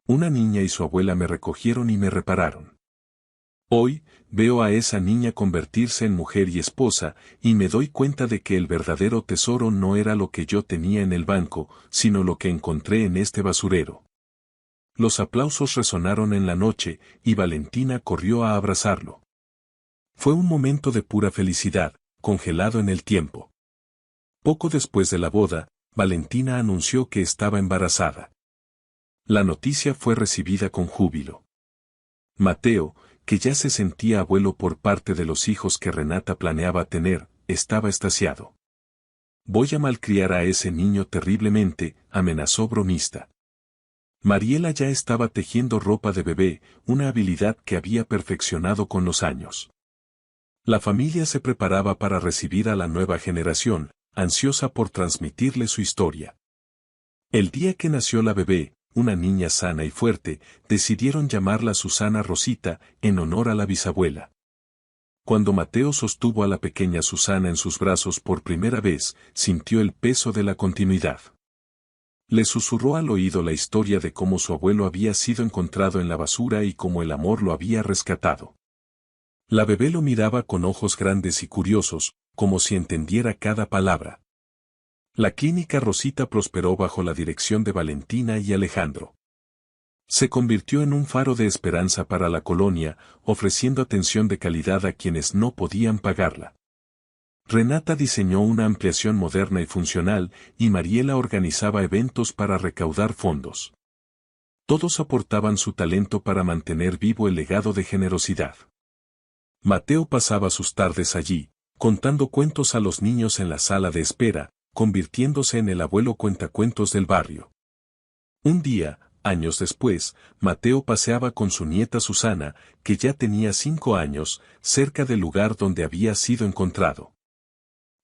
Una niña y su abuela me recogieron y me repararon. Hoy, veo a esa niña convertirse en mujer y esposa, y me doy cuenta de que el verdadero tesoro no era lo que yo tenía en el banco, sino lo que encontré en este basurero. Los aplausos resonaron en la noche, y Valentina corrió a abrazarlo. Fue un momento de pura felicidad, congelado en el tiempo. Poco después de la boda, Valentina anunció que estaba embarazada. La noticia fue recibida con júbilo. Mateo, que ya se sentía abuelo por parte de los hijos que Renata planeaba tener, estaba extasiado. Voy a malcriar a ese niño terriblemente, amenazó bromista. Mariela ya estaba tejiendo ropa de bebé, una habilidad que había perfeccionado con los años. La familia se preparaba para recibir a la nueva generación, ansiosa por transmitirle su historia. El día que nació la bebé, una niña sana y fuerte, decidieron llamarla Susana Rosita, en honor a la bisabuela. Cuando Mateo sostuvo a la pequeña Susana en sus brazos por primera vez, sintió el peso de la continuidad. Le susurró al oído la historia de cómo su abuelo había sido encontrado en la basura y cómo el amor lo había rescatado. La bebé lo miraba con ojos grandes y curiosos, como si entendiera cada palabra. La clínica Rosita prosperó bajo la dirección de Valentina y Alejandro. Se convirtió en un faro de esperanza para la colonia, ofreciendo atención de calidad a quienes no podían pagarla. Renata diseñó una ampliación moderna y funcional, y Mariela organizaba eventos para recaudar fondos. Todos aportaban su talento para mantener vivo el legado de generosidad. Mateo pasaba sus tardes allí, contando cuentos a los niños en la sala de espera, convirtiéndose en el abuelo cuentacuentos del barrio. Un día, años después, Mateo paseaba con su nieta Susana, que ya tenía 5 años, cerca del lugar donde había sido encontrado.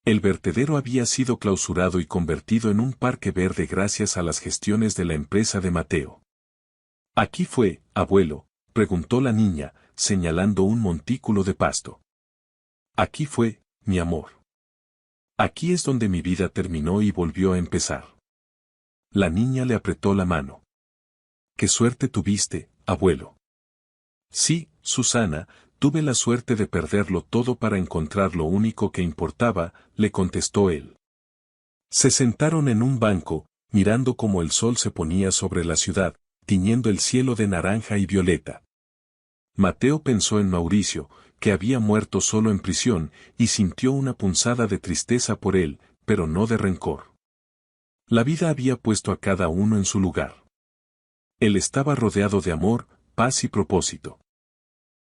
El vertedero había sido clausurado y convertido en un parque verde gracias a las gestiones de la empresa de Mateo. «¿Aquí fue, abuelo?», preguntó la niña, señalando un montículo de pasto. «Aquí fue, mi amor. Aquí es donde mi vida terminó y volvió a empezar». La niña le apretó la mano. «¡Qué suerte tuviste, abuelo!». «Sí, Susana, tuve la suerte de perderlo todo para encontrar lo único que importaba», le contestó él. Se sentaron en un banco, mirando cómo el sol se ponía sobre la ciudad, tiñendo el cielo de naranja y violeta. Mateo pensó en Mauricio, que había muerto solo en prisión, y sintió una punzada de tristeza por él, pero no de rencor. La vida había puesto a cada uno en su lugar. Él estaba rodeado de amor, paz y propósito.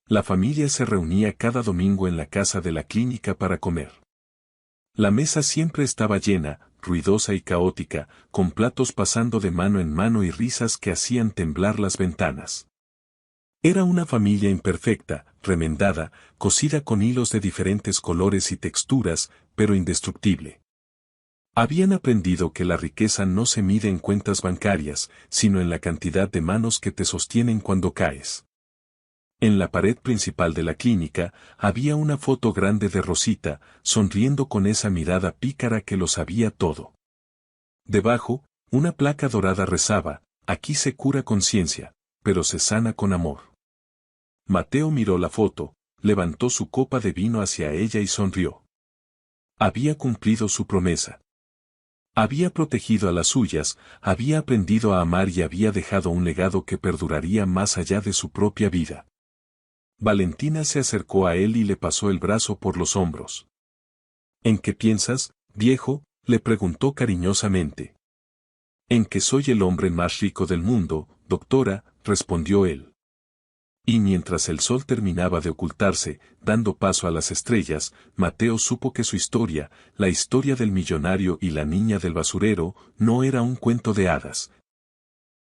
La familia se reunía cada domingo en la casa de la clínica para comer. La mesa siempre estaba llena, ruidosa y caótica, con platos pasando de mano en mano y risas que hacían temblar las ventanas. Era una familia imperfecta, remendada, cosida con hilos de diferentes colores y texturas, pero indestructible. Habían aprendido que la riqueza no se mide en cuentas bancarias, sino en la cantidad de manos que te sostienen cuando caes. En la pared principal de la clínica había una foto grande de Rosita, sonriendo con esa mirada pícara que lo sabía todo. Debajo, una placa dorada rezaba: «Aquí se cura con ciencia, pero se sana con amor». Mateo miró la foto, levantó su copa de vino hacia ella y sonrió. Había cumplido su promesa. Había protegido a las suyas, había aprendido a amar y había dejado un legado que perduraría más allá de su propia vida. Valentina se acercó a él y le pasó el brazo por los hombros. «¿En qué piensas, viejo?», le preguntó cariñosamente. «En que soy el hombre más rico del mundo, doctora», respondió él. Y mientras el sol terminaba de ocultarse, dando paso a las estrellas, Mateo supo que su historia, la historia del millonario y la niña del basurero, no era un cuento de hadas,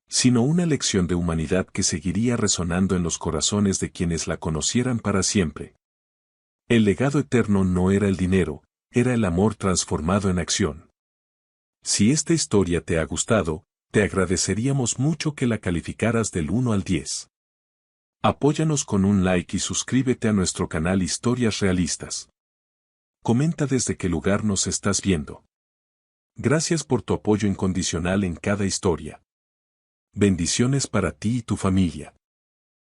sino una lección de humanidad que seguiría resonando en los corazones de quienes la conocieran para siempre. El legado eterno no era el dinero, era el amor transformado en acción. Si esta historia te ha gustado, te agradeceríamos mucho que la calificaras del 1 al 10. Apóyanos con un like y suscríbete a nuestro canal Historias Realistas. Comenta desde qué lugar nos estás viendo. Gracias por tu apoyo incondicional en cada historia. Bendiciones para ti y tu familia.